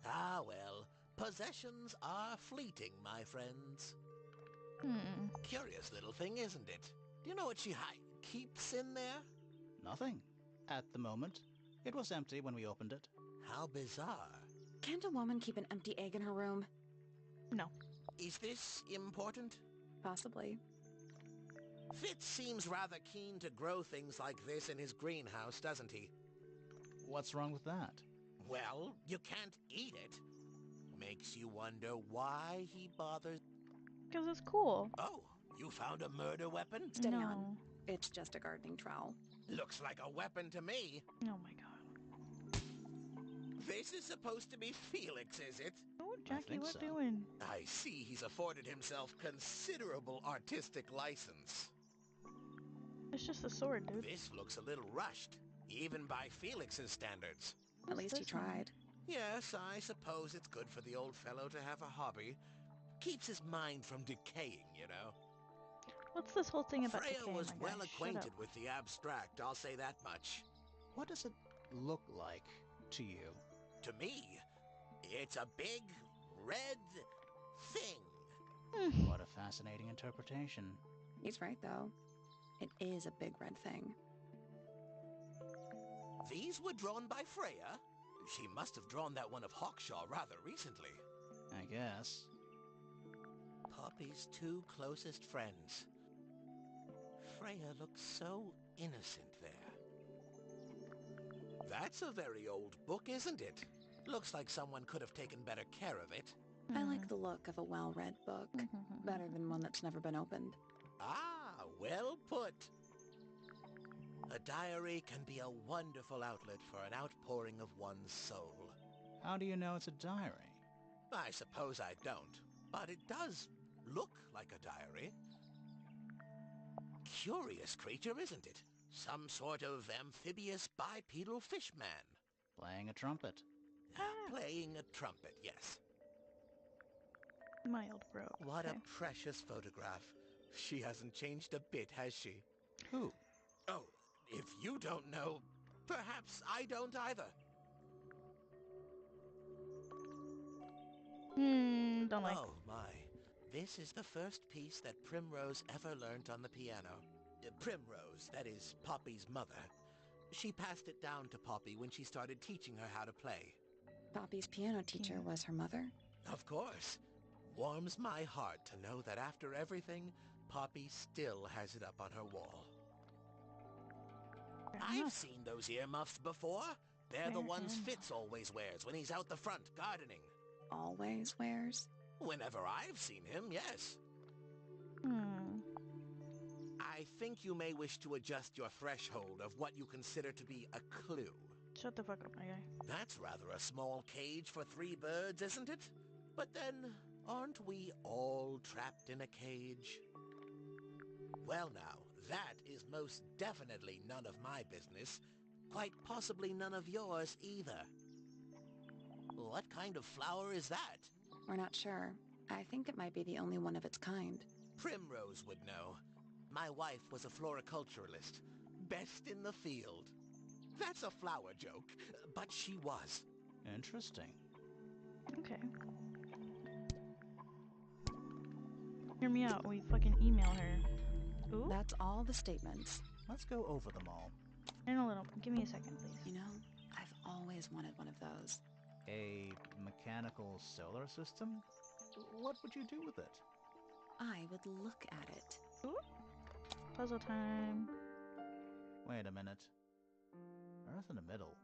Ah, well, possessions are fleeting, my friends. Curious little thing, isn't it? Do you know what she keeps in there? Nothing. At the moment. It was empty when we opened it. How bizarre. Can't a woman keep an empty egg in her room? No. Is this important? Possibly. Fitz seems rather keen to grow things like this in his greenhouse, doesn't he? What's wrong with that? Well, you can't eat it. Makes you wonder why he bothers... Because it's cool. Oh, you found a murder weapon? Steady No. on. It's just a gardening trowel. Looks like a weapon to me. Oh my god. This is supposed to be Felix, is it? Oh, Jackie, think what so. doing? I see he's afforded himself considerable artistic license. It's just a sword, dude. This looks a little rushed, even by Felix's standards. At least he this one? tried. Yes, I suppose it's good for the old fellow to have a hobby. Keeps his mind from decaying, you know. What's this whole thing about Freya decay, was my guy? well Shut acquainted up. with the abstract, I'll say that much. What does it look like to you? To me, it's a big, red thing. What a fascinating interpretation. He's right, though. It is a big red thing. These were drawn by Freya. She must have drawn that one of Hawkshaw rather recently. I guess. Poppy's 2 closest friends. Freya looks so innocent there. That's a very old book, isn't it? Looks like someone could have taken better care of it. I like the look of a well-read book. Better than one that's never been opened. Ah, well put. A diary can be a wonderful outlet for an outpouring of one's soul. How do you know it's a diary? I suppose I don't, but it does look like a diary. Curious creature, isn't it? Some sort of amphibious bipedal fishman. Playing a trumpet. Playing a trumpet, yes. Mild broke. What okay. a precious photograph. She hasn't changed a bit, has she? Who? Oh, if you don't know, perhaps I don't either. Don't like. Oh, my. This is the first piece that Primrose ever learnt on the piano. Primrose, that is Poppy's mother. She passed it down to Poppy when she started teaching her how to play. Poppy's piano teacher was her mother? Of course. Warms my heart to know that after everything, Poppy still has it up on her wall. Fair I've enough. seen those earmuffs before. They're the Fair ones enough. Fitz always wears when he's out the front gardening. Always wears? Whenever I've seen him, yes. I think you may wish to adjust your threshold of what you consider to be a clue. Shut the fuck up, my guy. That's rather a small cage for 3 birds, isn't it? But then, aren't we all trapped in a cage? Well now, that is most definitely none of my business. Quite possibly none of yours either. What kind of flower is that? We're not sure. I think it might be the only one of its kind. Primrose would know. My wife was a floriculturalist. Best in the field. That's a flower joke, but she was. Interesting. Okay. Hear me out. We fucking email her. Ooh. That's all the statements. Let's go over them all. In a little. Give me a second, please. You know, I've always wanted one of those. A mechanical solar system? What would you do with it? I would look at it. Ooh. Puzzle time. Wait a minute. Earth in the middle,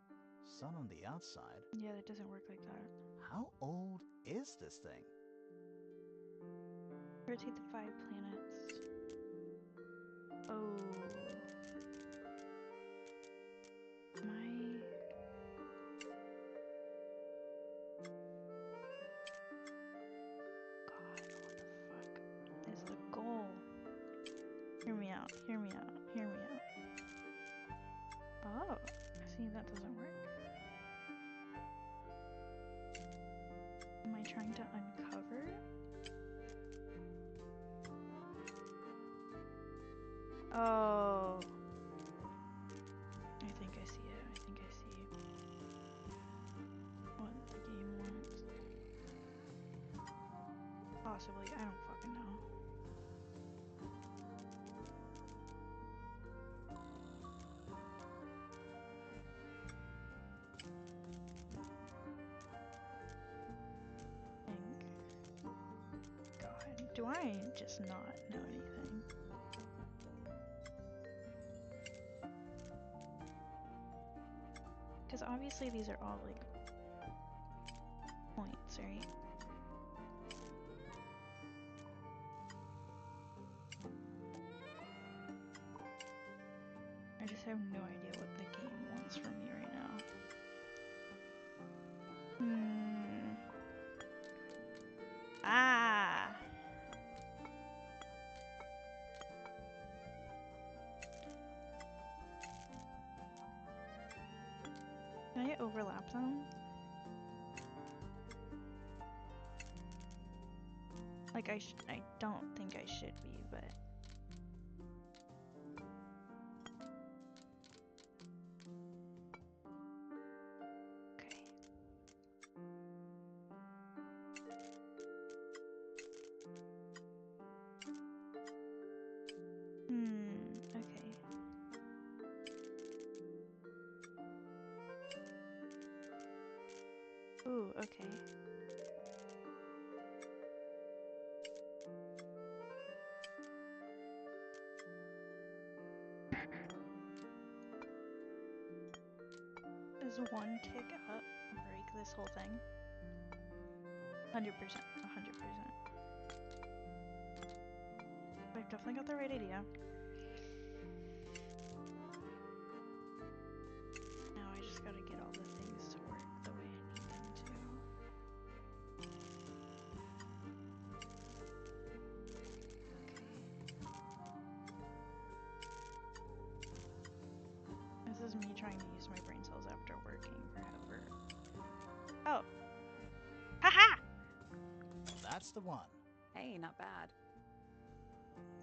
sun on the outside. Yeah, that doesn't work like that. How old is this thing? Rotate the 5 planets. Oh. God, what the fuck is the goal? Hear me out. Hear me out. Hear me out. Oh. See, that doesn't work. Am I trying to uncover? Oh. I think I see it. I think I see what the game wants. Possibly. I don't fucking know. God, do I just not know anything? Because obviously these are all like points, right? I just have no idea what the game wants from me right now. Ah! Can I overlap them? Like I don't think I should be, but okay. Okay. Ooh, okay. Does one tick up break this whole thing? 100%. 100%. I've definitely got the right idea. Now I just gotta get all the things to work the way I need them to. Okay. This is me trying to use my brain cells after working forever. Oh! Haha! That's the one. Hey, not bad.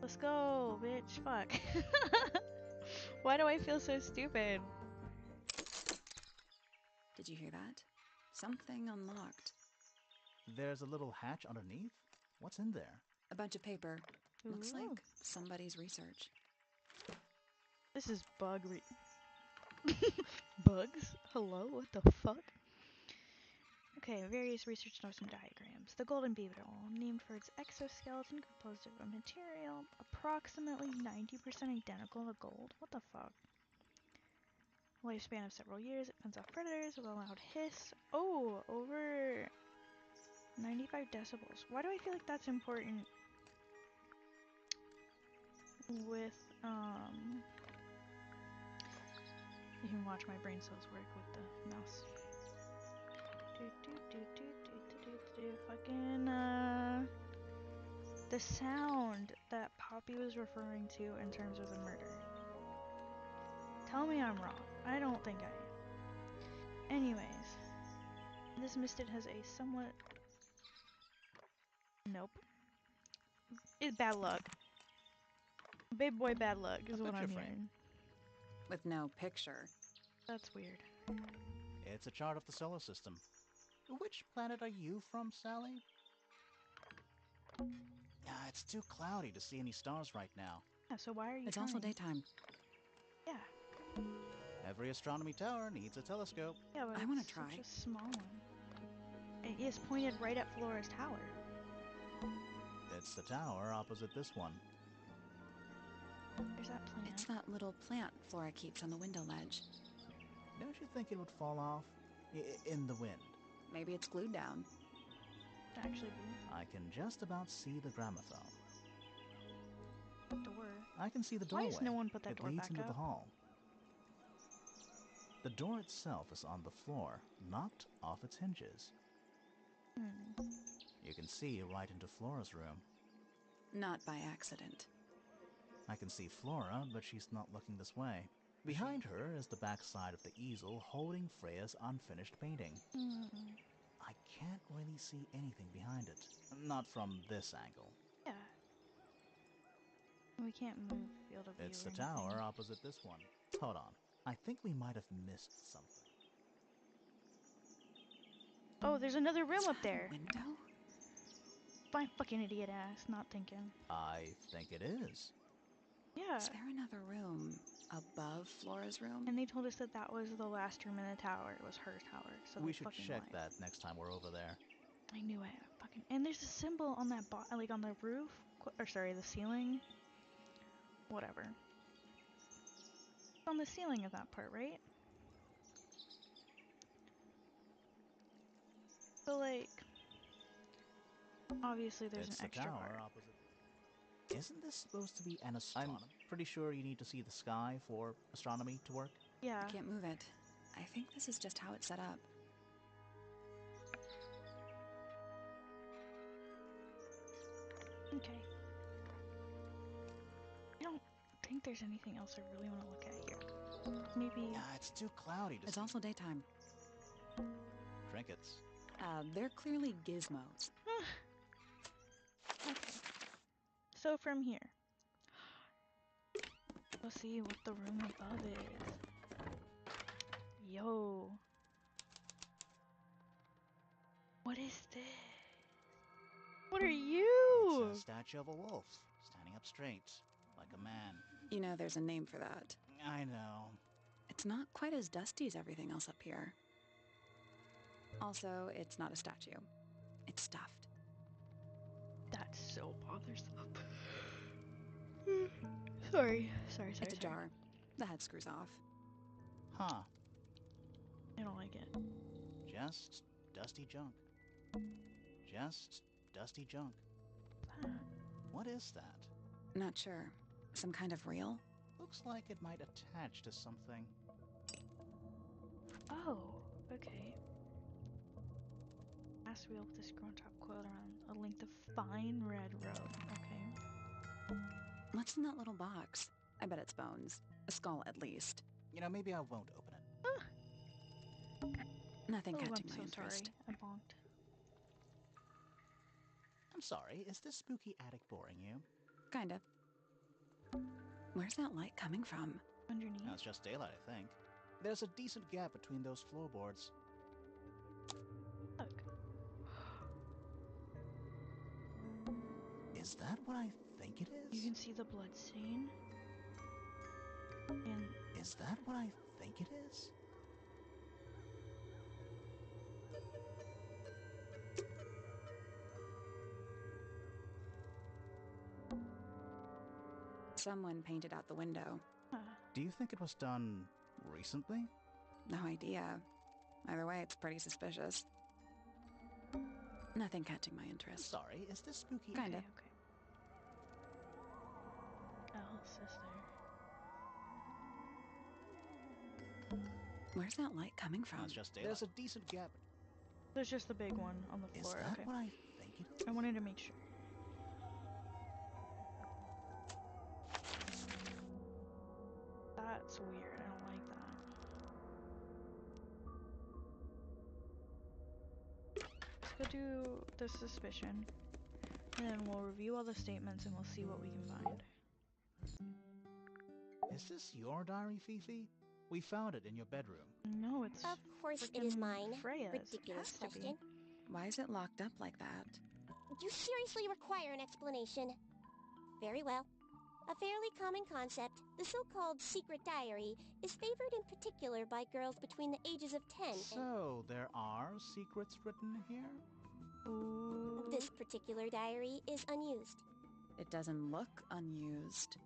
Let's go, bitch. Fuck. Why do I feel so stupid? Did you hear that? Something unlocked. There's a little hatch underneath? What's in there? A bunch of paper. Looks Ooh. like somebody's research. This is bugs? Hello? What the fuck? Okay, various research notes and diagrams. The golden beetle, named for its exoskeleton composed of a material approximately 90% identical to gold. What the fuck? Lifespan of several years. It fends off predators with a loud hiss. Oh, over 95 decibels. Why do I feel like that's important with, you can watch my brain cells work with the mouse. Fucking, the sound that Poppy was referring to in terms of the murder. Tell me I'm wrong. I don't think I am. Anyways, this misted has a somewhat... Nope. It's bad luck. Big boy bad luck is A what I'm picture frame. hearing. With no picture. That's weird. It's a chart of the solar system. Which planet are you from, Sally? It's too cloudy to see any stars right now. Yeah, so why are you It's trying? also daytime. Yeah. Every astronomy tower needs a telescope. Yeah, but I it's wanna try. such a small one. It is pointed right at Flora's tower. It's the tower opposite this one. There's that plant. It's that little plant Flora keeps on the window ledge. Don't you think it would fall off? In the wind. Maybe it's glued down. Actually be I can just about see the gramophone. a door. I can see the Why doorway. has no one put that it door leads back into up? the hall. The door itself is on the floor, knocked off its hinges. You can see right into Flora's room. Not by accident. I can see Flora, but she's not looking this way. Behind her is the back side of the easel holding Freya's unfinished painting. I can't really see anything behind it. Not from this angle. Yeah. We can't move field of view. It's or the tower anything. opposite this one. Hold on. I think we might have missed something. Oh, there's another room Is up that a there. window? My fucking idiot ass, not thinking. I think it is. Yeah. Is there another room above Flora's room? And they told us that that was the last room in the tower. It was her tower. So We they should fucking check lied. that next time we're over there. I knew it. Fucking. And there's a symbol on that like on the roof, or sorry, the ceiling. Whatever. It's on the ceiling of that part, right? So like, obviously there's It's an the extra tower part. opposite. Isn't this supposed to be an astronomy? I'm pretty sure you need to see the sky for astronomy to work. Yeah. I can't move it. I think this is just how it's set up. Okay. I don't think there's anything else I really want to look at here. Maybe. It's too cloudy to It's see. also daytime. Trinkets. They're clearly gizmos. Okay. So from here, we'll see what the room above is. Yo. What is this? What are you? It's a statue of a wolf, standing up straight, like a man. You know there's a name for that. I know. It's not quite as dusty as everything else up here. Also, it's not a statue. It's stuffed. That's so bothersome. Sorry. It's a jar. The head screws off. Huh. I don't like it. Just dusty junk. Just dusty junk. What is that? Not sure. Some kind of reel? Looks like it might attach to something. Oh, okay. Glass wheel with a screw on top coiled around a length of fine red rope. Okay. What's in that little box? I bet it's bones. A skull, at least. You know, maybe I won't open it. Nothing Oh, catching I'm my so interest. sorry. I bonked. I'm sorry, is this spooky attic boring you? Kind of. Where's that light coming from? Underneath. No, it's just daylight, I think. There's a decent gap between those floorboards. Look. Is that what I think it is? You can see the blood stain. And Is that what I think it is? Someone painted out the window. Do you think it was done recently? No idea. Either way, it's pretty suspicious. Nothing catching my interest. Sorry, is this spooky? Kinda. okay. Oh, sister. Where's that light coming from? That's just daylight. There's a decent gap. There's just the big one on the Is floor. that Okay. what I think it is? I wanted to make sure. That's weird. I don't like that. Let's go do the suspicion. And then we'll review all the statements and we'll see what we can find. Is this your diary, Fifi? We found it in your bedroom. No, it's Of course it is frickin' mine. Freya's. Ridiculous Has to be. question. Why is it locked up like that? You seriously require an explanation. Very well. A fairly common concept, the so-called secret diary, is favored in particular by girls between the ages of 10 and... So, there are secrets written here? Ooh. This particular diary is unused. It doesn't look unused.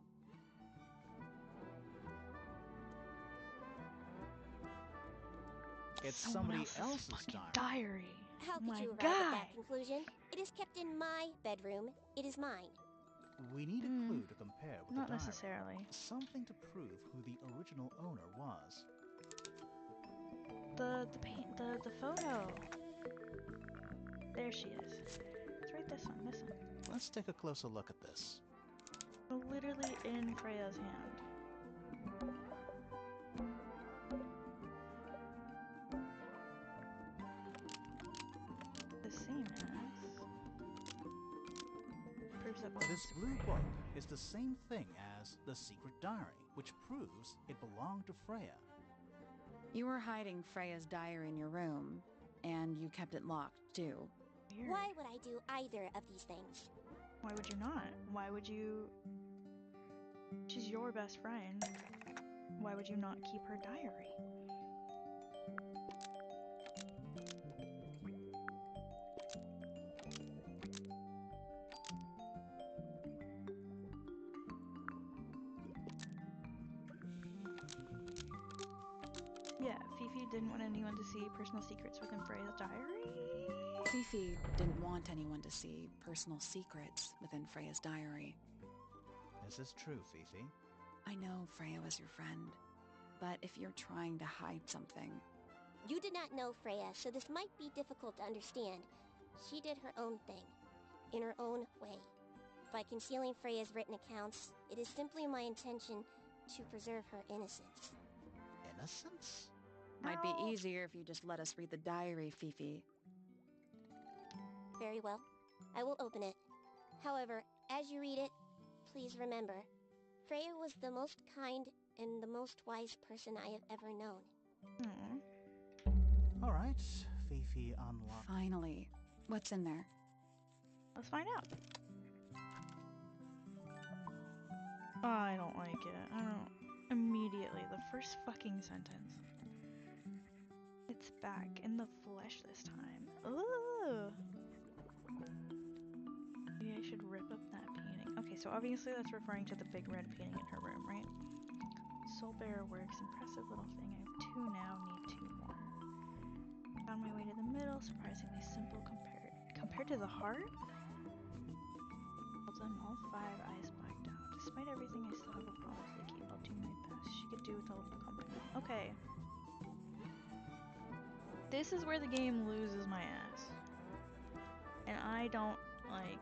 It's Someone somebody else's else's fucking diary. diary. How could My you arrive guy. at that conclusion? It is kept in my bedroom. It is mine. We need a clue to compare with Not the diary. necessarily. Something to prove who the original owner was. The photo. There she is. Let's write this one. Let's take a closer look at this. Literally in Freya's hand. The same as. Proves that This blue book is the same thing as the secret diary, which proves it belonged to Freya. You were hiding Freya's diary in your room, and you kept it locked, too. Weird. Why would I do either of these things? Why would you not? Why would you? She's your best friend. Why would you not keep her diary? Yeah, Fifi didn't want anyone to see personal secrets within Freya's diary. Fifi didn't want anyone to see personal secrets within Freya's diary. Is this true, Fifi? I know Freya was your friend, but if you're trying to hide something... You did not know Freya, so this might be difficult to understand. She did her own thing, in her own way. By concealing Freya's written accounts, it is simply my intention to preserve her innocence. Innocence? Might be No. easier if you just let us read the diary, Fifi. Very well. I will open it. However, as you read it, please remember, Freya was the most kind and the most wise person I have ever known. Hmm. All right, Fifi unlocked. Finally. What's in there? Let's find out. I don't like it. I don't. Immediately, the first fucking sentence. It's back in the flesh this time. Ooh. Maybe I should rip up that painting. Okay, so obviously that's referring to the big red painting in her room, right? Soul Bearer works. Impressive little thing. I have 2 now, need 2 more. Found my way to the middle. Surprisingly simple compared to the heart? Hold them all 5 eyes blacked out. Despite everything, I still have a promise to keep. I'll do my best. She could do with a little company. Okay. This is where the game loses my ass. And I don't like...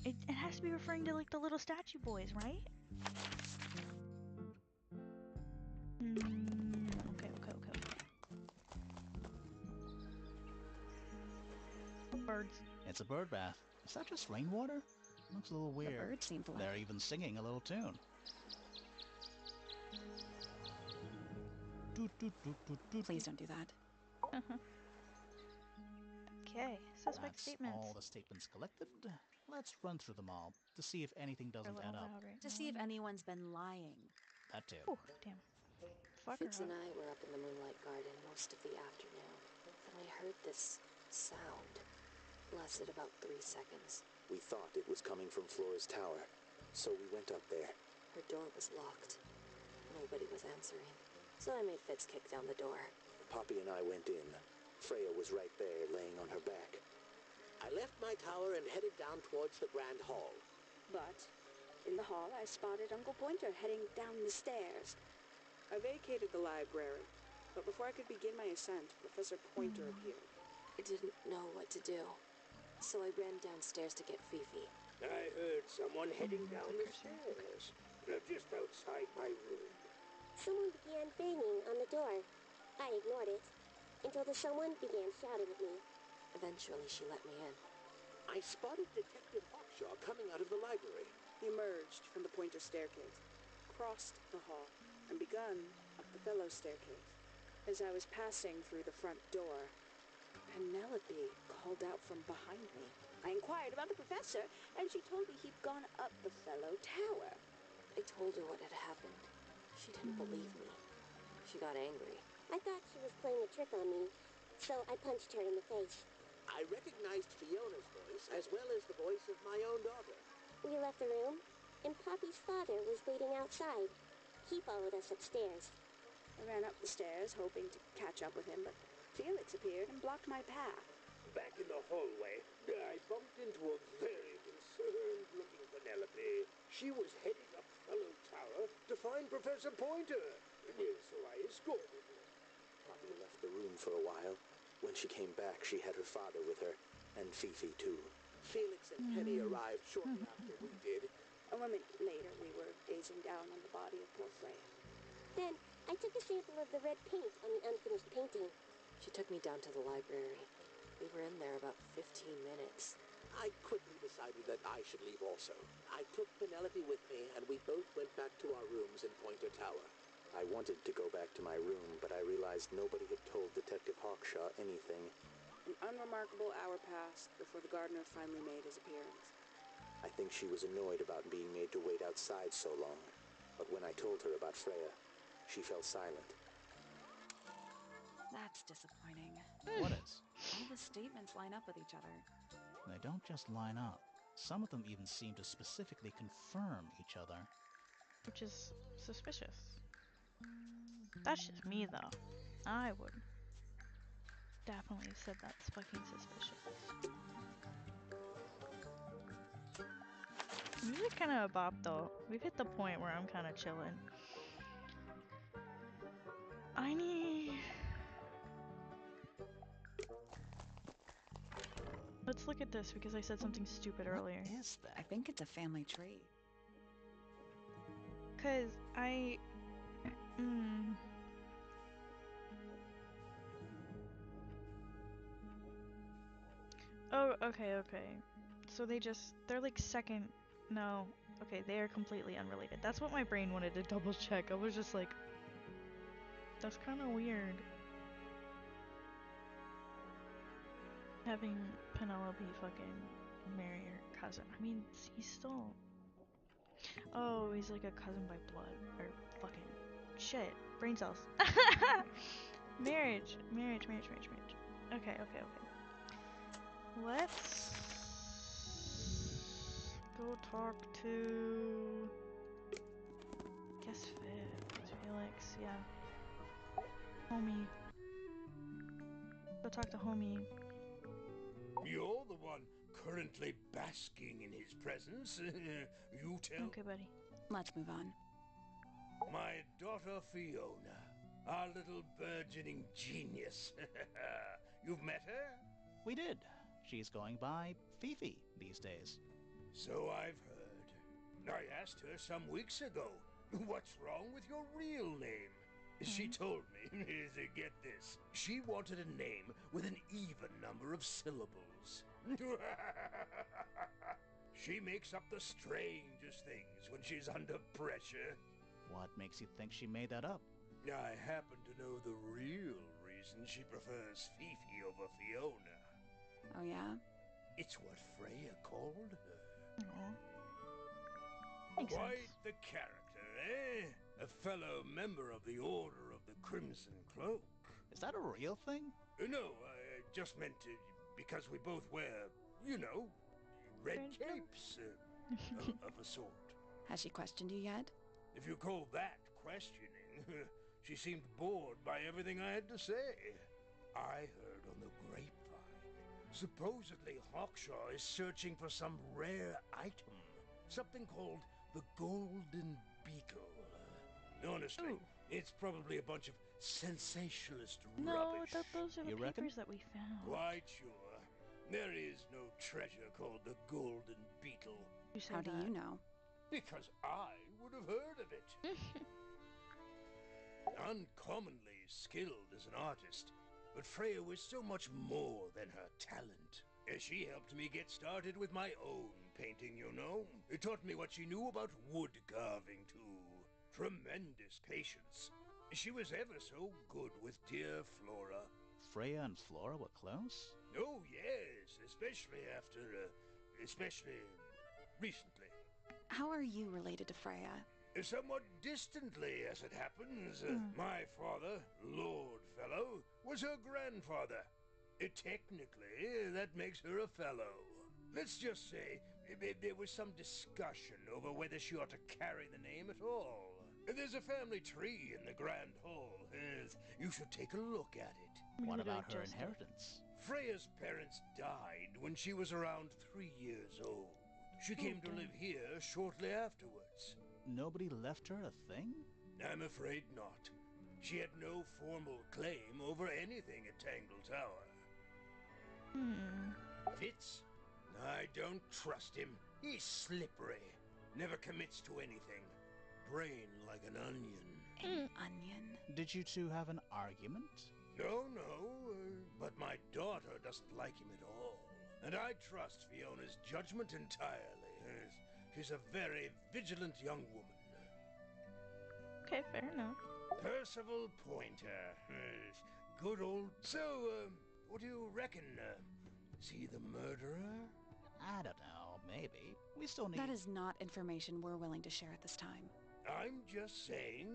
It has to be referring to like the little statue boys, right? Okay. Birds. It's a bird bath. Is that just rainwater? Looks a little weird. The bird seemed to They're even singing a little tune. Please don't do that. Collect that's statements. all the statements collected, let's run through them all to see if anything Our doesn't little add up. route right To now. see if anyone's been lying. That too. Oh, damn. Fuck Fitz her and up. I were up in the Moonlight Garden most of the afternoon. Then we heard this sound. Lasted about 3 seconds. We thought it was coming from Flora's tower, so we went up there. Her door was locked. Nobody was answering. So I made Fitz kick down the door. Poppy and I went in. Freya was right there, laying on her back. I left my tower and headed down towards the Grand Hall. But in the hall, I spotted Uncle Pointer heading down the stairs. I vacated the library, but before I could begin my ascent, Professor Pointer appeared. I didn't know what to do. So I ran downstairs to get Fifi. I heard someone heading That's down a the cursor. stairs. They're just outside my room. Someone began banging on the door. I ignored it until the someone began shouting at me. Eventually, she let me in. I spotted Detective Hawkshaw coming out of the library. He emerged from the Pointer staircase, crossed the hall, and begun up the fellow staircase. As I was passing through the front door, Penelope called out from behind me. I inquired about the professor, and she told me he'd gone up the fellow tower. I told her what had happened. She didn't believe me. She got angry. I thought she was playing a trick on me, so I punched her in the face. I recognized Fiona's voice as well as the voice of my own daughter. We left the room, and Poppy's father was waiting outside. He followed us upstairs. I ran up the stairs, hoping to catch up with him, but Felix appeared and blocked my path. Back in the hallway, I bumped into a very concerned-looking Penelope. She was heading up Fellow Tower to find Professor Pointer, so I escorted her. Poppy left the room for a while. When she came back, she had her father with her, and Fifi too. Felix and Penny arrived shortly after we did. A moment later, we were gazing down on the body of poor Freya. Then I took a sample of the red paint on the unfinished painting. She took me down to the library. We were in there about 15 minutes. I quickly decided that I should leave also. I took Penelope with me, and we both went back to our rooms in Pointer Tower. I wanted to go back to my room, but I realized nobody had told Detective Hawkshaw anything. An unremarkable hour passed before the gardener finally made his appearance. I think she was annoyed about being made to wait outside so long. But when I told her about Freya, she fell silent. That's disappointing. What is? All the statements line up with each other. They don't just line up. Some of them even seem to specifically confirm each other. Which is suspicious. That's just me, though. I would definitely said that's fucking suspicious. Music kind of a bop, though. We've hit the point where I'm kind of chilling. I need... Let's look at this because I said something stupid earlier. What is I that? think it's a family tree. Cause I... Oh, okay. So they're like second... No. Okay, they are completely unrelated. That's what my brain wanted to double check. I was just like... That's kind of weird. Having Penelope fucking marry her cousin. I mean, he's still... Oh, he's like a cousin by blood. Or fucking... Shit. Brain cells. Marriage. Okay. Let's... go talk to... Guess Felix, yeah. Homie. Go talk to homie. You're the one currently basking in his presence. You tell. Okay, buddy. Let's move on. My daughter Fiona, our little burgeoning genius. You've met her? We did. She's going by Fifi these days. So I've heard. I asked her some weeks ago, what's wrong with your real name? She told me, get this, she wanted a name with an even number of syllables. She makes up the strangest things when she's under pressure. What makes you think she made that up? I happen to know the real reason she prefers Fifi over Fiona. Oh yeah? It's what Freya called her. Aw. Makes Quite sense. the character, eh? A fellow member of the Order of the Crimson Cloak. Is that a real thing? No, I just meant because we both wear, you know, red Red capes of a sort. Has she questioned you yet? If you call that questioning, she seemed bored by everything I had to say. I heard on the grapevine. Supposedly Hawkshaw is searching for some rare item. Something called the Golden Beetle. Honestly, Ooh. it's probably a bunch of sensationalist No, rubbish. those are the You reckon? papers that we found. Quite sure. There is no treasure called the Golden Beetle. You say How do that. you know? Because I would have heard of it. Uncommonly skilled as an artist, but Freya was so much more than her talent. She helped me get started with my own painting, you know. It taught me what she knew about wood carving, too. Tremendous patience. She was ever so good with dear Flora. Freya and Flora were close? Oh, yes, especially recently. How are you related to Freya? Somewhat distantly, as it happens. My father, Lord Fellow, was her grandfather. Technically, that makes her a fellow. Let's just say there was some discussion over whether she ought to carry the name at all. There's a family tree in the Grand Hall. You should take a look at it. We What literally about her just did. inheritance? Freya's parents died when she was around 3 years old. She came to damn. live here shortly afterwards. Nobody left her a thing? I'm afraid not. She had no formal claim over anything at Tangle Tower. Fitz? I don't trust him. He's slippery. Never commits to anything. Brain like an onion. An onion? Did you two have an argument? No, but my daughter doesn't like him at all. And I trust Fiona's judgment entirely. She's a very vigilant young woman. Okay, fair enough. Percival Pointer. Good old... So, what do you reckon? Is he the murderer? I don't know, maybe. We still need... That is not information we're willing to share at this time. I'm just saying,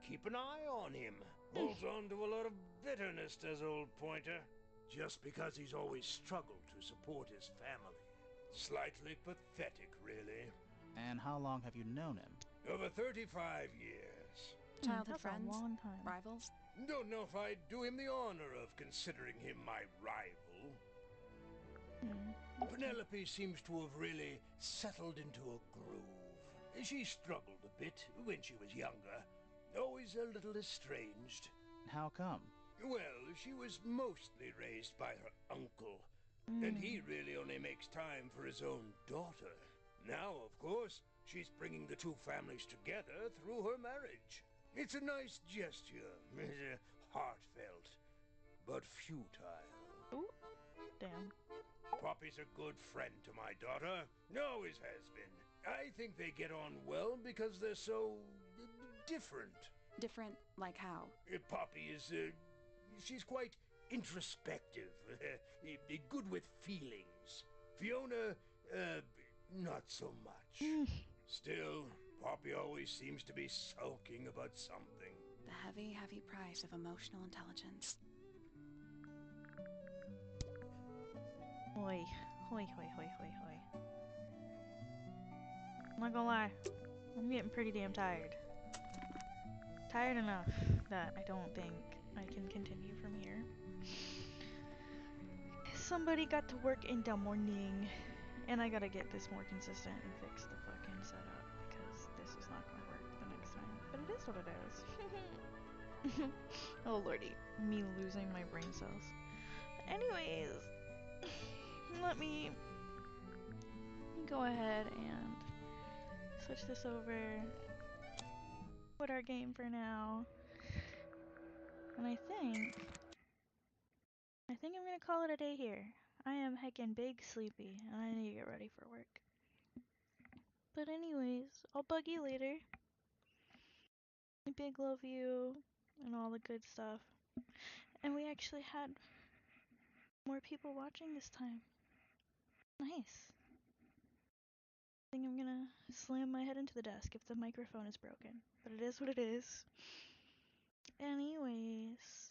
keep an eye on him. Holds on to a lot of bitterness, does old Pointer. Just because he's always struggled to support his family. Slightly pathetic, really. And how long have you known him? Over 35 years. Childhood That's a friends? long time. Rivals? Don't know if I'd do him the honor of considering him my rival. Penelope seems to have really settled into a groove. She struggled a bit when she was younger. Always a little estranged. How come? Well, she was mostly raised by her uncle, and he really only makes time for his own daughter. Now, of course, she's bringing the two families together through her marriage. It's a nice gesture, heartfelt, but futile. Ooh, damn. Poppy's a good friend to my daughter, always has been. I think they get on well because they're so different. Different, like how? Poppy is, she's quite introspective, good with feelings. Fiona, not so much. Still, Poppy always seems to be sulking about something. The heavy, heavy price of emotional intelligence. Hoi. Hoi, hoi, hoi, hoi, hoi. I'm not gonna lie. I'm getting pretty damn tired. Tired enough that I don't think I can continue from here. Somebody got to work in the morning, and I gotta get this more consistent and fix the fucking setup because this is not gonna work the next time. But it is what it is. Oh lordy, me losing my brain cells. But anyways, let me go ahead and switch this over. Put our game for now. And I think I'm gonna call it a day here. I am heckin' big sleepy and I need to get ready for work. But anyways, I'll bug you later. I big love you and all the good stuff. And we actually had more people watching this time. Nice. I think I'm gonna slam my head into the desk if the microphone is broken. But it is what it is. Anyways,